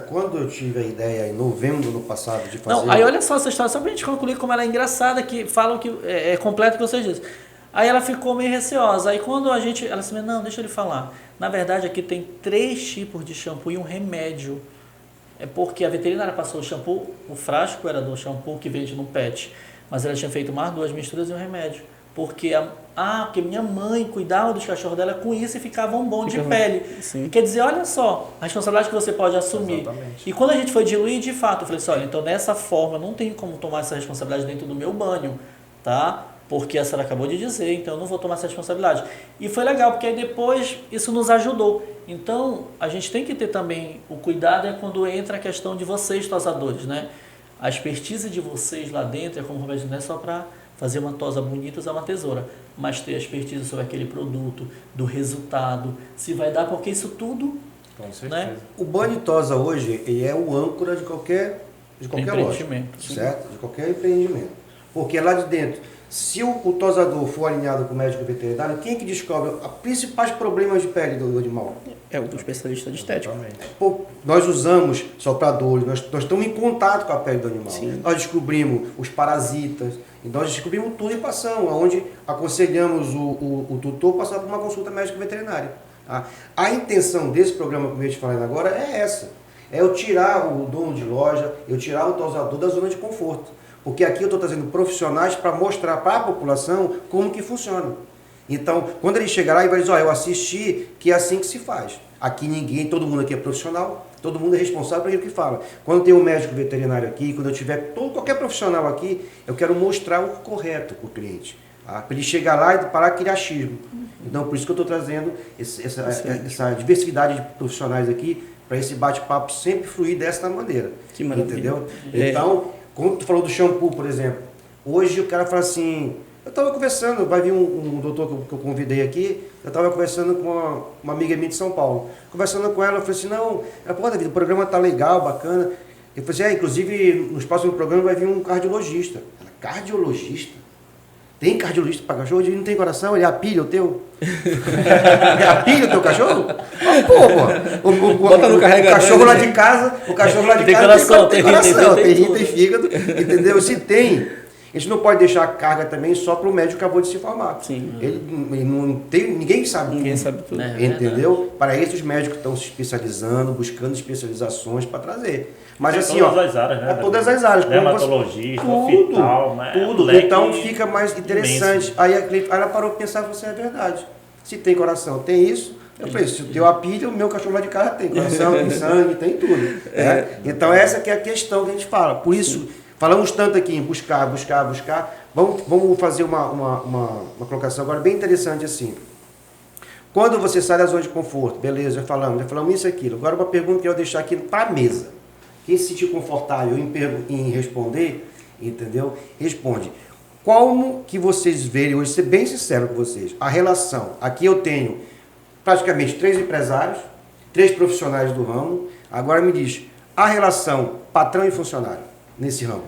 quando eu tive a ideia em novembro do ano passado de fazer... Não, aí olha só essa história, só pra gente concluir como ela é engraçada, que falam que é completa que vocês dizem. Aí ela ficou meio receosa. Aí quando ela disse, não, deixa ele falar. Na verdade, aqui tem 3 tipos de shampoo e um remédio. É porque a veterinária passou o shampoo, o frasco era do shampoo que vende no pet, mas ela tinha feito mais 2 misturas e um remédio. Porque porque minha mãe cuidava dos cachorros dela com isso e ficavam bom de pele. Sim. Quer dizer, olha só, a responsabilidade que você pode assumir. Exatamente. E quando a gente foi diluir, de fato, eu falei assim, olha, então dessa forma eu não tenho como tomar essa responsabilidade dentro do meu banho, tá? Porque a senhora acabou de dizer, então eu não vou tomar essa responsabilidade. E foi legal, porque aí depois isso nos ajudou. Então, a gente tem que ter também o cuidado quando entra a questão de vocês, tosadores, né? A expertise de vocês lá dentro, como o Roberto disse, não é só para fazer uma tosa bonita, usar uma tesoura, mas ter a expertise sobre aquele produto, do resultado, se vai dar, porque isso tudo, Com certeza. né? O banho de tosa hoje, ele é o âncora de qualquer loja, certo? De qualquer empreendimento. Porque lá de dentro, se o tosador for alinhado com o médico veterinário, quem é que descobre os principais problemas de pele do animal? É o especialista de estética. Exatamente. Pô, nós usamos sopradores, nós estamos em contato com a pele do animal. Sim. Nós descobrimos os parasitas, e nós descobrimos tudo em passão, onde aconselhamos o tutor a passar por uma consulta médica veterinária. Tá? A intenção desse programa que eu estou falando agora é essa. É eu tirar o dono de loja, eu tirar o tosador da zona de conforto. Porque aqui eu estou trazendo profissionais para mostrar para a população como que funciona. Então, quando ele chegar lá e vai dizer, eu assisti, que é assim que se faz. Aqui todo mundo aqui é profissional, todo mundo é responsável por aquilo que fala. Quando tem um médico veterinário aqui, quando eu tiver qualquer profissional aqui, eu quero mostrar o correto para o cliente. Tá? Para ele chegar lá e parar aquele achismo. Então, por isso que eu estou trazendo essa diversidade de profissionais aqui, para esse bate-papo sempre fluir dessa maneira. Que maravilha. Entendeu? Então, como tu falou do shampoo, por exemplo, hoje o cara fala assim, eu estava conversando, vai vir um doutor que eu convidei aqui, eu estava conversando com uma amiga minha de São Paulo, conversando com ela, eu falei assim, não, pô, David, o programa tá legal, bacana, eu falei assim, inclusive nos próximos programas vai vir um cardiologista. Ela, cardiologista? Tem cardiologista para cachorro? Ele não tem coração, ele apilha o teu? Ele apilha o teu cachorro? Ah, pô. Bota no carregador, o cachorro lá de casa Tem coração, tem coração, tem rim, tudo. tem fígado, entendeu? Se tem, a gente não pode deixar a carga também só para o médico que acabou de se formar. Sim. Ele não tem, ninguém sabe Ninguém tudo. sabe tudo. Entendeu? Para isso os médicos estão se especializando, buscando especializações para trazer. Mas Tem assim, todas as áreas, né? todas as áreas. Dermatologista, oftalmo, Tudo. leque Então fica mais interessante. imenso. Aí ela parou de pensar, você é verdade. Se tem coração, tem isso. Eu falei, se o teu apilha, o meu cachorro lá de casa tem coração, tem sangue, tem tudo. Né? Então essa que é a questão que a gente fala. Por isso, falamos tanto aqui em buscar. Vamos fazer uma colocação agora bem interessante assim. Quando você sai da zona de conforto, beleza, já falamos isso e aquilo. Agora uma pergunta que eu vou deixar aqui para a mesa. Quem se sentir confortável em responder, entendeu? Responde. Como que vocês veem, hoje ser bem sincero com vocês, a relação, aqui eu tenho praticamente 3 empresários, 3 profissionais do ramo, agora me diz, a relação patrão e funcionário nesse ramo.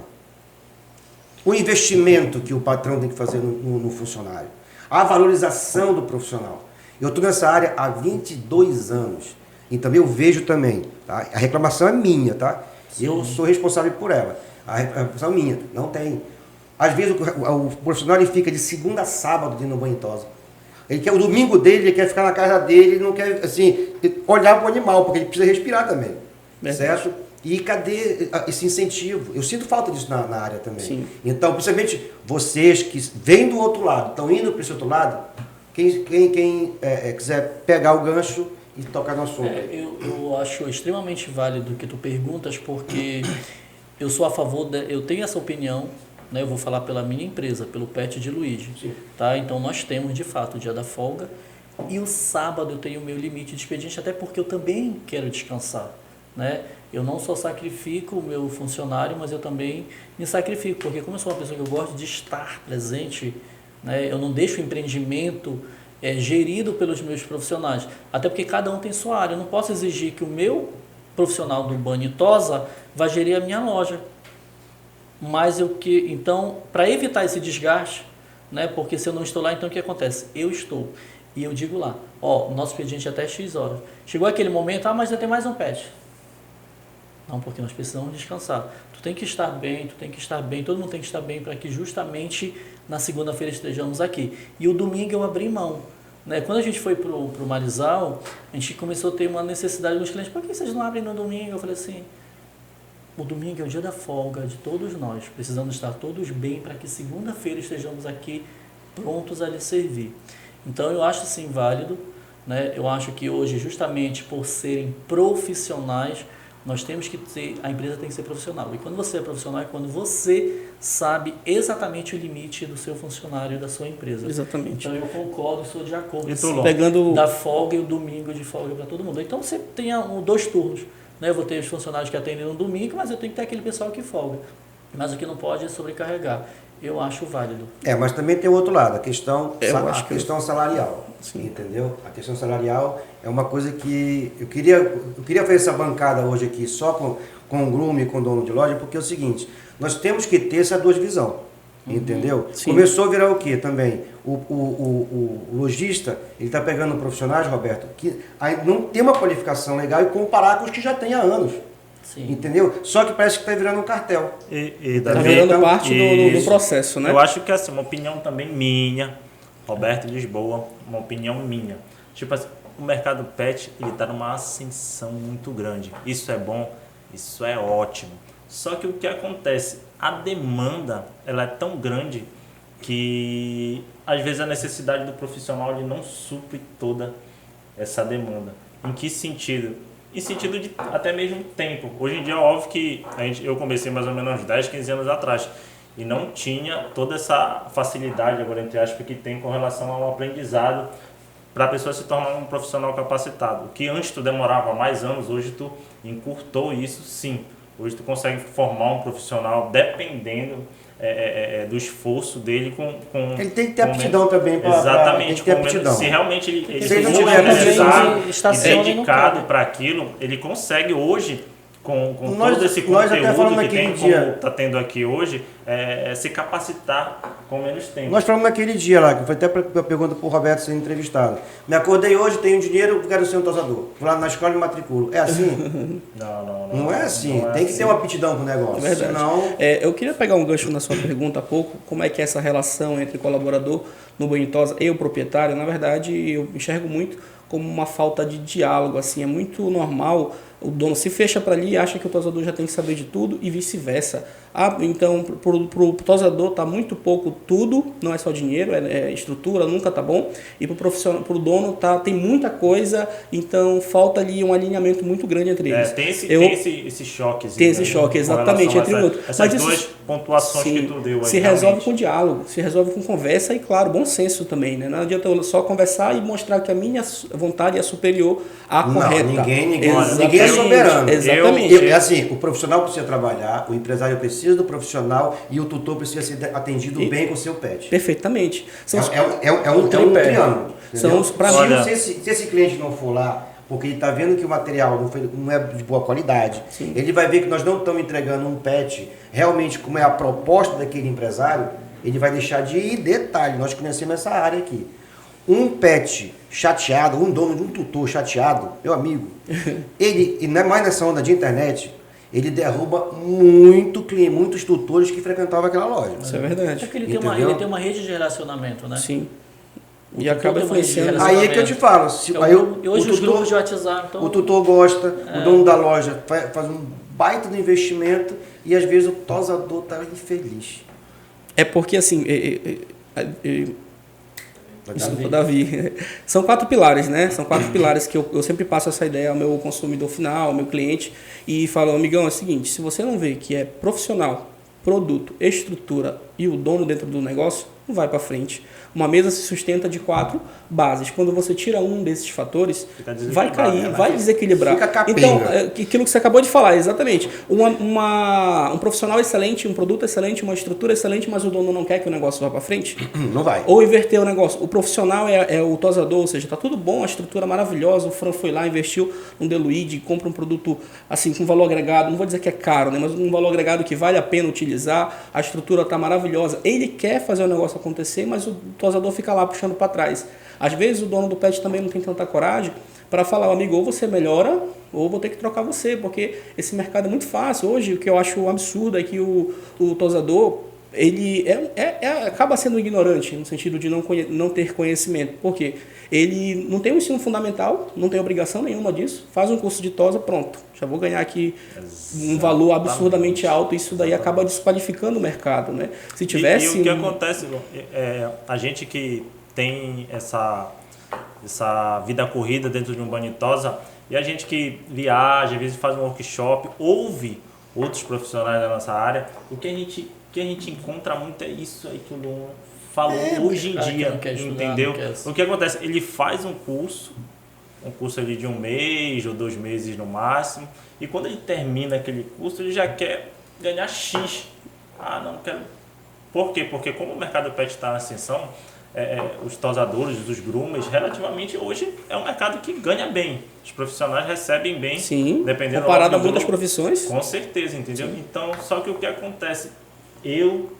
O investimento que o patrão tem que fazer no funcionário, a valorização do profissional. Eu estou nessa área há 22 anos, então eu vejo também, tá? A reclamação é minha, tá? Sim. Eu sou responsável por ela. A reclamação é minha, não tem. Às vezes o profissional ele fica de segunda a sábado dentro do banho de tosa. Ele quer o domingo dele, ele quer ficar na casa dele, ele não quer assim, olhar para o animal, porque ele precisa respirar também. Certo? E cadê esse incentivo? Eu sinto falta disso na área também. Sim. Então, principalmente vocês que vêm do outro lado, estão indo para esse outro lado, quem quiser pegar o gancho e tocar no assunto. Eu acho extremamente válido o que tu perguntas, porque eu sou a favor, eu tenho essa opinião, né, eu vou falar pela minha empresa, pelo Pet de Luigi. Tá? Então nós temos de fato o dia da folga e o sábado eu tenho o meu limite de expediente, até porque eu também quero descansar. Né? Eu não só sacrifico o meu funcionário, mas eu também me sacrifico, porque como eu sou uma pessoa que eu gosto de estar presente, né, eu não deixo o empreendimento gerido pelos meus profissionais, até porque cada um tem sua área. Eu não posso exigir que o meu profissional do banho e tosa vá gerir a minha loja. Mas então, para evitar esse desgaste, né, porque se eu não estou lá, então o que acontece? Eu estou. E eu digo lá, nosso expediente é até X horas. Chegou aquele momento, mas ainda tem mais um pet. Não, porque nós precisamos descansar. Tu tem que estar bem, todo mundo tem que estar bem para que justamente na segunda-feira estejamos aqui. E o domingo eu abri mão. Né? Quando a gente foi para o Marizal, a gente começou a ter uma necessidade dos clientes. Por que vocês não abrem no domingo? Eu falei assim, o domingo é o dia da folga de todos nós. Precisamos estar todos bem para que segunda-feira estejamos aqui prontos a lhe servir. Então eu acho sim válido, né? Eu acho que hoje, justamente por serem profissionais, nós temos que ter, a empresa tem que ser profissional. E quando você é profissional é quando você sabe exatamente o limite do seu funcionário e da sua empresa. Exatamente. Então eu concordo, sou de acordo. Sim, pegando da folga e o domingo de folga para todo mundo. Então você tem 2 turnos. Né? Eu vou ter os funcionários que atendem no domingo, mas eu tenho que ter aquele pessoal que folga. Mas o que não pode é sobrecarregar. Eu acho válido. Mas também tem o outro lado, a questão salarial. Sim. Entendeu? A questão salarial é uma coisa que eu queria fazer essa bancada hoje aqui só com o Grume e com o dono de loja, porque é o seguinte, nós temos que ter essa duas visões. Entendeu? Sim. Começou a virar o quê também? O lojista, ele está pegando profissionais, Roberto, que não tem uma qualificação legal e comparar com os que já tem há anos. Sim. Entendeu? Só que parece que está virando um cartel. Está virando parte do processo, né? Eu acho que assim, uma opinião também minha, Roberto Lisboa, uma opinião minha. Tipo assim, o mercado pet está numa ascensão muito grande. Isso é bom, isso é ótimo. Só que o que acontece? A demanda ela é tão grande que às vezes a necessidade do profissional ele não supre toda essa demanda. Em que sentido? Em sentido de até mesmo tempo. Hoje em dia é óbvio que eu comecei mais ou menos uns 10, 15 anos atrás e não tinha toda essa facilidade, agora entre aspas, que tem com relação ao aprendizado para a pessoa se tornar um profissional capacitado. O que antes tu demorava mais anos, hoje tu encurtou isso, sim. Hoje tu consegue formar um profissional dependendo do esforço dele com ele tem que ter aptidão também para exatamente, ter aptidão. Se realmente ele se for tiver organizado e dedicado para aquilo, ele consegue hoje com todo esse conteúdo que tem, como está tendo aqui hoje, se capacitar com menos tempo. Nós falamos naquele dia lá, que foi até a pergunta para o Roberto ser entrevistado. Me acordei hoje, tenho dinheiro, quero ser um tosador. Vou lá na escola e me matriculo. É assim? Não é assim. Tem que ter uma aptidão com o negócio. É verdade. Senão... eu queria pegar um gancho na sua pergunta há pouco, como é que é essa relação entre o colaborador no banho de tosa e o proprietário. Na verdade, eu enxergo muito como uma falta de diálogo. Assim, é muito normal o dono se fecha para ali e acha que o tosador já tem que saber de tudo e vice-versa. Então, para o tosador está muito pouco tudo, não é só dinheiro, é estrutura, nunca está bom. E para o dono tem muita coisa, então falta ali um alinhamento muito grande entre eles. Tem esse choque. Tem esse choque, exatamente, entre um outro. Essas duas pontuações que tu deu aí. Se resolve com diálogo, se resolve com conversa e, claro, bom senso também. Né? Não adianta eu só conversar e mostrar que a minha vontade é superior à correta. Ninguém é soberano. Exatamente. Assim, o profissional precisa trabalhar, o empresário precisa do profissional e o tutor precisa ser atendido bem com o seu pet. Perfeitamente. É um triângulo. Se esse cliente não for lá, porque ele está vendo que o material não é de boa qualidade, sim, ele vai ver que nós não estamos entregando um pet realmente como é a proposta daquele empresário, ele vai deixar de ir. Detalhe, nós conhecemos essa área aqui. Um pet chateado, um dono de um tutor chateado, meu amigo, e não é mais nessa onda de internet, ele derruba muitos tutores que frequentavam aquela loja. Isso é verdade. Porque ele tem uma rede de relacionamento, né? Sim. E acaba influenciando. Aí é que eu te falo. Hoje os grupos de WhatsApp... Então, o tutor gosta, o dono da loja faz um baita do investimento e às vezes o tosador está infeliz. É porque assim... Davi. São 4 pilares, né? São 4 pilares que eu sempre passo essa ideia ao meu consumidor final, ao meu cliente, e falo, amigão, é o seguinte, se você não vê que é profissional, produto, estrutura e o dono dentro do negócio, não vai para frente. Uma mesa se sustenta de 4 bases. Quando você tira um desses fatores, vai cair, vai desequilibrar. Então, aquilo que você acabou de falar, exatamente. Um profissional excelente, um produto excelente, uma estrutura excelente, mas o dono não quer que o negócio vá para frente? Não vai. Ou inverter o negócio. O profissional é o tosador, ou seja, está tudo bom, a estrutura maravilhosa, o Fran foi lá, investiu num Deluide, compra um produto assim com valor agregado, não vou dizer que é caro, né, mas um valor agregado que vale a pena utilizar, a estrutura está maravilhosa. Ele quer fazer o negócio acontecer, mas o tosador fica lá puxando para trás. Às vezes o dono do pet também não tem tanta coragem para falar, amigo, ou você melhora ou vou ter que trocar você, porque esse mercado é muito fácil. Hoje o que eu acho um absurdo é que o tosador, ele acaba sendo ignorante, no sentido de não ter conhecimento. Por quê? Ele não tem um ensino fundamental, não tem obrigação nenhuma disso, faz um curso de tosa, pronto. Já vou ganhar aqui um valor absurdamente alto, isso daí acaba desqualificando o mercado, né? Se tivesse... E o que acontece, a gente que tem essa vida corrida dentro de um banho de tosa, e a gente que viaja, às vezes faz um workshop, ouve outros profissionais da nossa área, o que a gente encontra muito é isso aí que o Luan falou hoje em dia, entendeu? O que acontece? Ele faz um curso ali de 1 mês ou 2 meses no máximo, e quando ele termina aquele curso, ele já quer ganhar X. Ah, não quero. Por quê? Porque como o mercado pet está na ascensão, os tosadores, os groomers, relativamente hoje é um mercado que ganha bem. Os profissionais recebem bem, sim, dependendo comparado a muitas profissões. Com certeza, entendeu? Sim. Então, só que o que acontece? Eu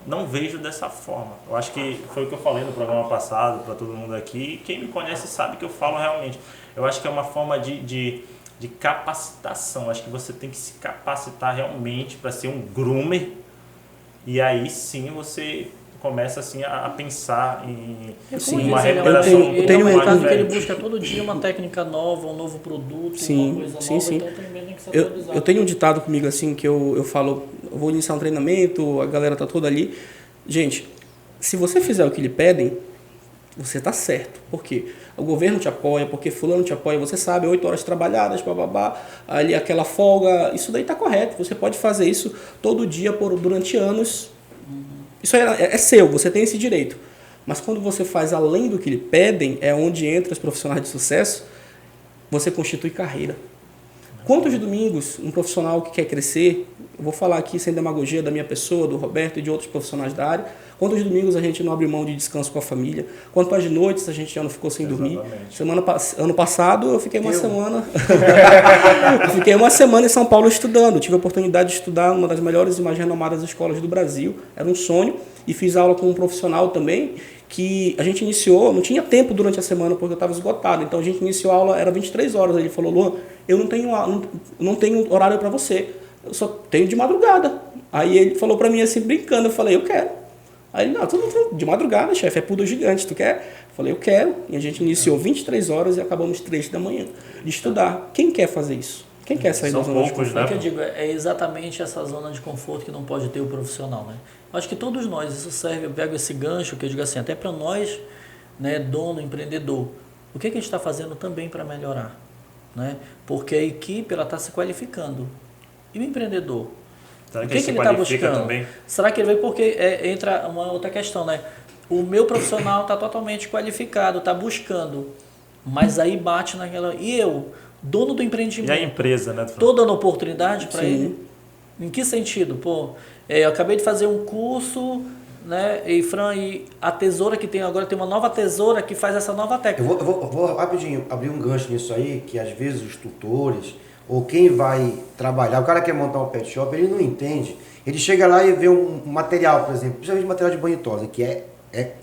não vejo dessa forma. Eu acho que foi o que eu falei no programa passado para todo mundo aqui. Quem me conhece sabe que eu falo realmente. Eu acho que é uma forma de capacitação. Eu acho que você tem que se capacitar realmente para ser um groomer. E aí sim você começa assim a pensar em uma recuperação. Ele é um mercado que ele busca todo dia uma técnica nova, um novo produto, uma coisa nova, sim. Então também tem que se atualizar. Eu tenho um ditado comigo assim que eu falo, eu vou iniciar um treinamento, a galera tá toda ali. Gente, se você fizer o que lhe pedem, você tá certo. Por quê? O governo te apoia, porque fulano te apoia, você sabe, 8 horas trabalhadas, bababá, ali aquela folga, isso daí tá correto. Você pode fazer isso todo dia durante anos. Isso é seu, você tem esse direito. Mas quando você faz além do que lhe pedem, é onde entra os profissionais de sucesso, você constitui carreira. Quantos domingos um profissional que quer crescer, eu vou falar aqui sem demagogia da minha pessoa, do Roberto e de outros profissionais da área, quantos domingos a gente não abre mão de descanso com a família, quantas noites a gente já não ficou sem dormir. Ano passado eu fiquei uma semana fiquei uma semana em São Paulo estudando, tive a oportunidade de estudar numa das melhores e mais renomadas escolas do Brasil, era um sonho, e fiz aula com um profissional também, que a gente iniciou, não tinha tempo durante a semana porque eu estava esgotado, então a gente iniciou a aula, era 23 horas, ele falou, Luan, eu não tenho horário para você, eu só tenho de madrugada. Aí ele falou para mim assim, brincando, eu falei, eu quero. Aí ele, não, de madrugada, chefe, é poodle gigante, tu quer? Eu falei, eu quero. E a gente iniciou 23 horas e acabamos 3 da manhã de estudar. Quem quer fazer isso? Quem quer sair da zona de conforto? É o que eu digo, é exatamente essa zona de conforto que não pode ter o profissional, né? Acho que todos nós, isso serve, eu pego esse gancho, que eu digo assim, até para nós, né, dono, empreendedor, o que a gente está fazendo também para melhorar? Né? Porque a equipe está se qualificando. E o empreendedor? Será o que ele está buscando? Também? Será que ele veio? Porque entra uma outra questão, né? O meu profissional está totalmente qualificado, está buscando, mas aí bate naquela... E eu, dono do empreendimento... E a empresa, né? Estou dando oportunidade para ele? Em que sentido? Pô, eu acabei de fazer um curso, né? E Fran, e a tesoura que tem agora, tem uma nova tesoura que faz essa nova técnica. Eu vou rapidinho abrir um gancho nisso aí, que às vezes os tutores, ou quem vai trabalhar, o cara quer montar um pet shop, ele não entende. Ele chega lá e vê um material, por exemplo, principalmente material de banho e tosa, que é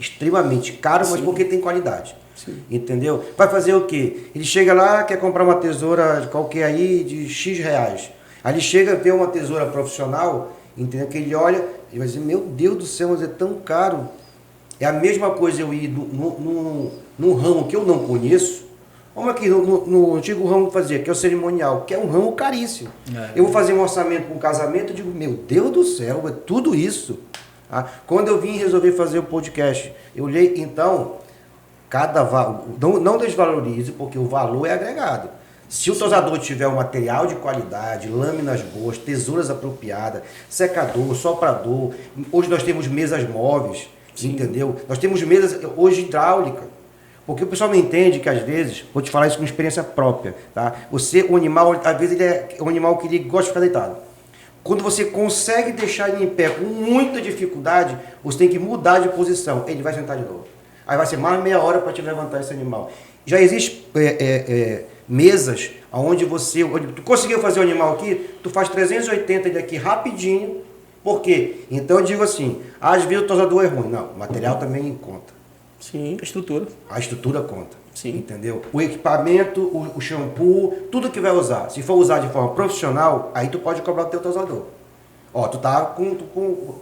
extremamente caro, mas porque tem qualidade. Sim. Entendeu? Vai fazer o quê? Ele chega lá, quer comprar uma tesoura qualquer aí de X reais. Aí ele chega, vê uma tesoura profissional, entendeu? Que ele olha e vai dizer, meu Deus do céu, mas é tão caro. É a mesma coisa eu ir num ramo que eu não conheço, como aqui no antigo ramo que fazia, que é o cerimonial, que é um ramo caríssimo. Eu vou fazer um orçamento para um casamento, eu digo, meu Deus do céu, é tudo isso. Quando eu vim resolver fazer o podcast, eu olhei, então, não desvalorize, porque o valor é agregado. Se o tosador tiver um material de qualidade, lâminas boas, tesouras apropriadas, secador, soprador, hoje nós temos mesas móveis, entendeu? Nós temos mesas hoje hidráulica. Porque o pessoal não entende que às vezes, vou te falar isso com experiência própria, tá? O animal, às vezes ele é um animal que ele gosta de ficar deitado. Quando você consegue deixar ele em pé com muita dificuldade, você tem que mudar de posição, ele vai sentar de novo. Aí vai ser mais meia hora para te levantar esse animal. Já existe mesas onde tu conseguiu fazer o animal aqui, tu faz 380 ele aqui rapidinho. Por quê? Então eu digo assim, às vezes o tosador é ruim. Não, o material também conta. Sim, a estrutura. A estrutura conta. Sim. Entendeu? O equipamento, o shampoo, tudo que vai usar. Se for usar de forma profissional, aí tu pode cobrar o teu tosador. Ó, tu tá com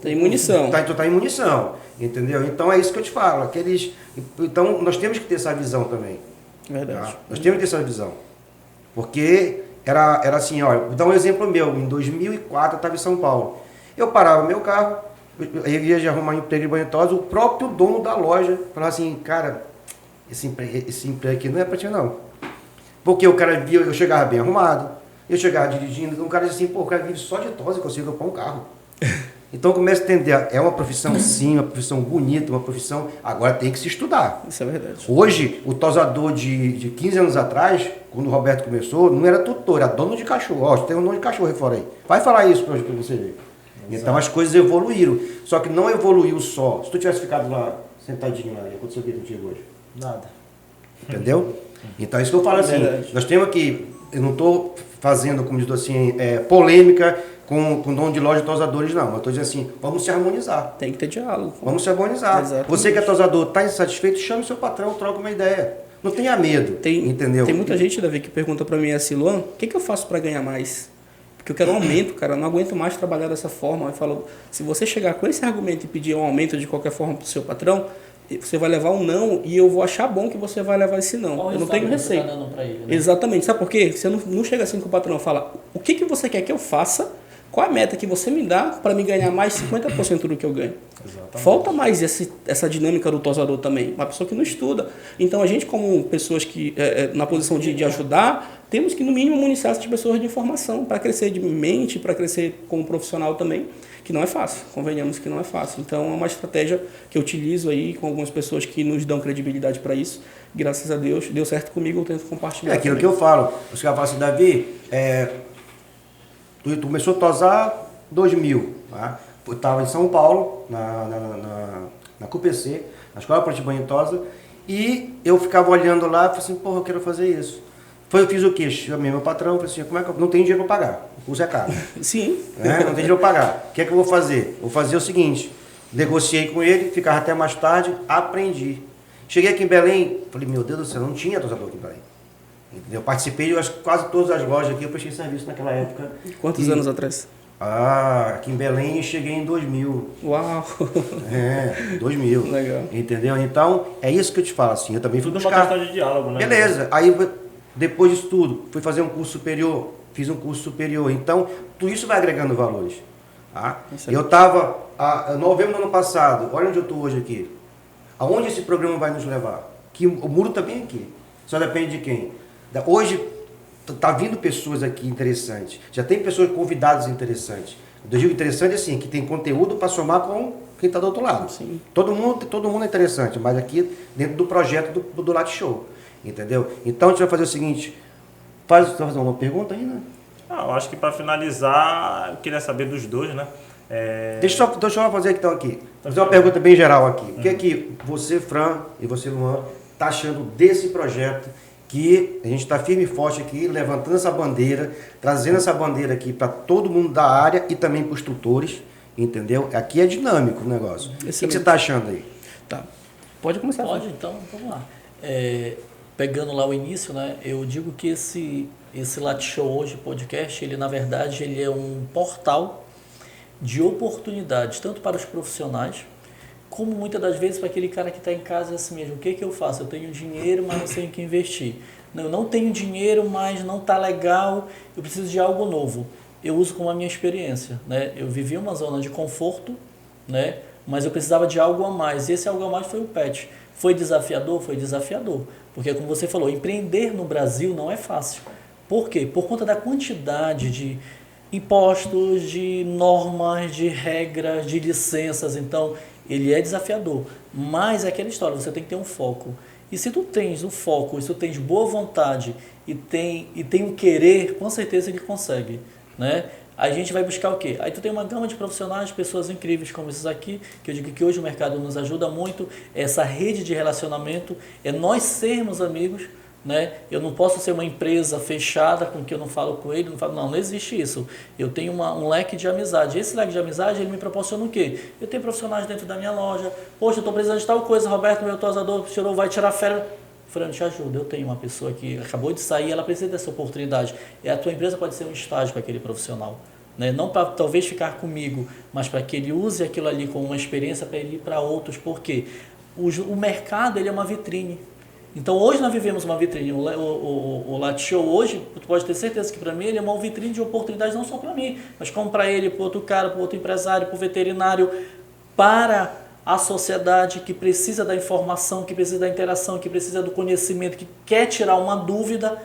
Tem munição. Tu tá em munição, entendeu? Então é isso que eu te falo. Então nós temos que ter essa visão também. Verdade. Tá? Nós temos que ter essa visão. Porque era assim, olha, vou dar um exemplo meu. Em 2004 eu estava em São Paulo. Eu parava meu carro, eu ia de arrumar emprego de banho de tosa, o próprio dono da loja falava assim, cara, esse emprego aqui não é pra ti não. Porque o cara via, eu chegava bem arrumado, eu chegava dirigindo, um cara dizia assim, pô, o cara vive só de tosa e consigo comprar um carro. Então começa a entender, é uma profissão sim, uma profissão bonita, uma profissão, agora tem que se estudar. Isso é verdade. Hoje, o tosador de 15 anos atrás, quando o Roberto começou, não era tutor, era dono de cachorro. Ó, tem um dono de cachorro aí fora aí. Vai falar isso pra você ver. Então as coisas evoluíram. Só que não evoluiu só. Se tu tivesse ficado lá, sentadinho lá, ia acontecer o que contigo hoje? Nada. Entendeu? Então é isso que eu falo assim. Nós temos que, eu não estou fazendo, como diz assim, polêmica com o dono de loja de tosadores, não. Eu estou dizendo assim, vamos se harmonizar. Tem que ter diálogo. Vamos se harmonizar. Exatamente. Você que é tosador, está insatisfeito, chame seu patrão, troca uma ideia. Não tenha medo, entendeu? Tem muita gente, Davi, que pergunta para mim assim, Luan, o que eu faço para ganhar mais? Porque eu quero um aumento, cara, eu não aguento mais trabalhar dessa forma. Eu falo, se você chegar com esse argumento e pedir um aumento de qualquer forma para o seu patrão, você vai levar um não e eu vou achar bom que você vai levar esse não. Qual eu não tenho receita. Tá dando pra ele, né? Exatamente. Sabe por quê? Você não chega assim com o patrão e fala, o que você quer que eu faça? Qual a meta que você me dá para me ganhar mais 50% do que eu ganho? Exatamente. Falta mais essa dinâmica do tosador também. Uma pessoa que não estuda. Então, a gente, como pessoas que, na posição de ajudar, temos que, no mínimo, municiar essas pessoas de informação para crescer de mente, para crescer como profissional também, que não é fácil. Convenhamos que não é fácil. Então, é uma estratégia que eu utilizo aí com algumas pessoas que nos dão credibilidade para isso. Graças a Deus, deu certo comigo, eu tento compartilhar. É aquilo também que eu falo. Os caras falam assim, Davi, tu começou a tosar 2000, tá? Eu estava em São Paulo, na QPC, na Escola Pronto de Banho e Tosa, e eu ficava olhando lá e falei assim, porra, eu quero fazer isso. Eu fiz o quê? Chamei meu patrão, falei assim, como é que eu não tenho dinheiro para pagar? O curso é caro. Sim. Não tenho dinheiro para pagar. O que é que eu vou fazer? Vou fazer o seguinte, negociei com ele, ficava até mais tarde, aprendi. Cheguei aqui em Belém, falei, meu Deus do céu, não tinha tosador aqui em Belém. Eu participei de quase todas as lojas aqui, eu prestei serviço naquela época. Quantos anos atrás? Aqui em Belém eu cheguei em 2000. Uau! 2000. Legal. Entendeu? Então, é isso que eu te falo, assim, eu também fui Tudo buscar. uma questão de diálogo, né? Beleza, aí depois disso tudo, fui fazer um curso superior, fiz um curso superior, então, tudo isso vai agregando valores. Tá? Eu estava, em novembro do ano passado, olha onde eu estou hoje aqui. Aonde esse programa vai nos levar? Que o muro está bem aqui, só depende de quem. Hoje, tá vindo pessoas aqui interessantes. Já tem pessoas convidadas interessantes. Eu digo interessante assim, que tem conteúdo para somar com quem está do outro lado. Sim. Todo mundo é interessante, mas aqui dentro do projeto do Latte Show. Entendeu? Então a gente vai fazer o seguinte. Vai fazer uma pergunta ainda? Eu acho que para finalizar, eu queria saber dos dois, né? Deixa eu só fazer então aqui. Fazer uma pergunta bem geral aqui. O que é que você, Fran, e você, Luan, está achando desse projeto? Que a gente está firme e forte aqui, levantando essa bandeira, trazendo essa bandeira aqui para todo mundo da área e também para os tutores, entendeu? Aqui é dinâmico o negócio. O que você está achando aí? Tá. Pode começar. Pode, então, vamos lá. Pegando lá o início, né, eu digo que esse Latte Show hoje, podcast, ele na verdade ele é um portal de oportunidades, tanto para os profissionais, como muitas das vezes para aquele cara que está em casa assim mesmo. O que eu faço? Eu tenho dinheiro, mas não sei em que investir. Eu não tenho dinheiro, mas não está legal, eu preciso de algo novo. Eu uso como a minha experiência. Né? Eu vivi uma zona de conforto, né? Mas eu precisava de algo a mais. E esse algo a mais foi o pet. Foi desafiador? Foi desafiador. Porque, como você falou, empreender no Brasil não é fácil. Por quê? Por conta da quantidade de impostos, de normas, de regras, de licenças. Então, ele é desafiador, mas é aquela história, você tem que ter um foco. E se tu tens um foco, se tu tens boa vontade e tem um querer, com certeza ele consegue, né? A gente vai buscar o quê? Aí tu tem uma gama de profissionais, pessoas incríveis como esses aqui, que eu digo que hoje o mercado nos ajuda muito, essa rede de relacionamento, é nós sermos amigos, né? Eu não posso ser uma empresa fechada com que eu não falo com ele, não existe isso. Eu tenho um leque de amizade. Esse leque de amizade ele me proporciona o quê? Eu tenho profissionais dentro da minha loja. Poxa, eu estou precisando de tal coisa, Roberto, meu tosador vai tirar férias. Fran, te ajuda. Eu tenho uma pessoa que acabou de sair, ela precisa dessa oportunidade. E a tua empresa pode ser um estágio para aquele profissional. né? Não para talvez ficar comigo, mas para que ele use aquilo ali como uma experiência para ele ir para outros, porque o mercado ele é uma vitrine. Então hoje nós vivemos uma vitrine. O Lat Show hoje, tu pode ter certeza que para mim ele é uma vitrine de oportunidades não só para mim, mas como para ele, para outro cara, para outro empresário, para o veterinário, para a sociedade que precisa da informação, que precisa da interação, que precisa do conhecimento, que quer tirar uma dúvida.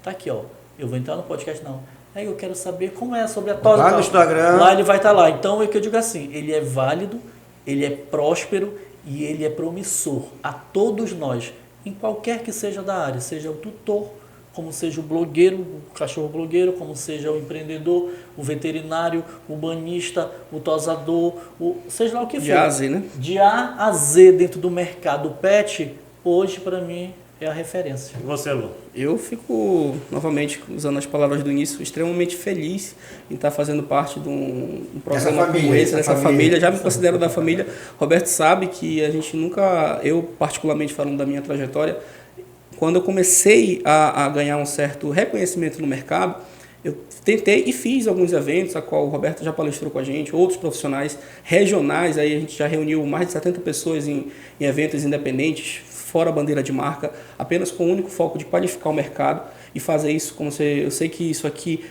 Tá aqui, ó. Eu vou entrar no podcast, não. Aí eu quero saber como é sobre a tosa. Lá no Instagram. Lá ele vai estar lá. Então é o que eu digo assim, ele é válido, ele é próspero e ele é promissor a todos nós, em qualquer que seja da área, seja o tutor, como seja o blogueiro, o cachorro blogueiro, como seja o empreendedor, o veterinário, o banista, o tosador, seja lá o que for. De A a Z, né? De A a Z dentro do mercado pet, hoje para mim é a referência. E você, Lu? Eu fico, novamente, usando as palavras do início, extremamente feliz em estar fazendo parte de um programa como esse, dessa família. Já me considero da família. Roberto sabe que a gente nunca, eu particularmente falando da minha trajetória, quando eu comecei a ganhar um certo reconhecimento no mercado, eu tentei e fiz alguns eventos, a qual o Roberto já palestrou com a gente, outros profissionais regionais, aí a gente já reuniu mais de 70 pessoas em eventos independentes, fora a bandeira de marca, apenas com o único foco de qualificar o mercado e fazer isso como eu sei que isso aqui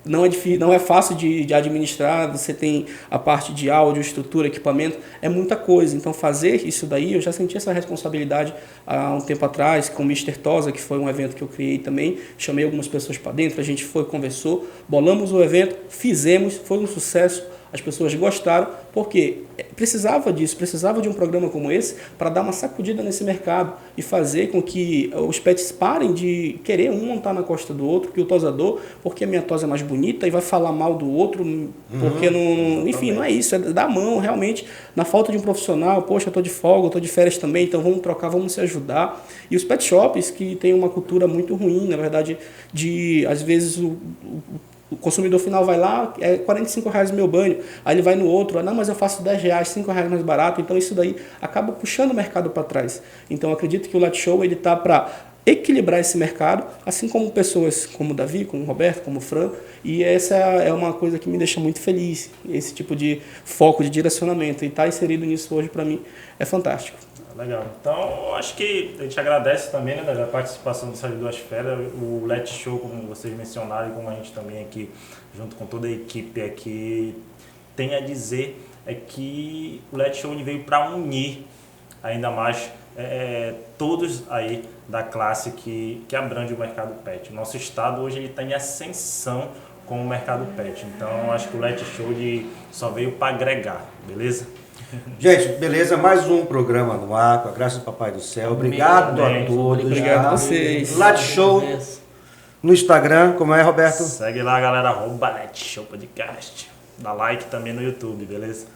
não é difícil, não é fácil de administrar, você tem a parte de áudio, estrutura, equipamento, é muita coisa. Então fazer isso daí, eu já senti essa responsabilidade há um tempo atrás com o Mr. Tosa, que foi um evento que eu criei também, chamei algumas pessoas para dentro, a gente foi, conversou, bolamos o evento, fizemos, foi um sucesso, as pessoas gostaram, porque precisava disso, precisava de um programa como esse para dar uma sacudida nesse mercado e fazer com que os pets parem de querer um montar na costa do outro, que o tosador, porque a minha tosa é mais bonita e vai falar mal do outro, porque não... Enfim, não é isso, é dar a mão realmente na falta de um profissional. Poxa, eu estou de folga, eu estou de férias também, então vamos trocar, vamos se ajudar. E os pet shops que têm uma cultura muito ruim, na verdade, às vezes o consumidor final vai lá, é R$45 meu banho, aí ele vai no outro, não, mas eu faço R$10, R$5 mais barato, então isso daí acaba puxando o mercado para trás. Então eu acredito que o Lat Show ele está para equilibrar esse mercado, assim como pessoas como o Davi, como o Roberto, como o Fran, e essa é uma coisa que me deixa muito feliz, esse tipo de foco, de direcionamento, e estar inserido nisso hoje para mim é fantástico. Legal. Então, acho que a gente agradece também, né, da participação do Servidor Esfera, o Lat Show, como vocês mencionaram, e como a gente também aqui, junto com toda a equipe aqui, tem a dizer é que o Lat Show veio para unir ainda mais todos aí da classe que abrange o mercado pet. O nosso estado hoje está em ascensão com o mercado pet. Então, acho que o Lat Show só veio para agregar, beleza? Gente, beleza, mais um programa no ar, com a graça do Papai do Céu. Obrigado a todos. Obrigado a vocês. Lat Show no Instagram, como é, Roberto? Segue lá, galera, @Lat Show Podcast. Dá like também no YouTube, beleza?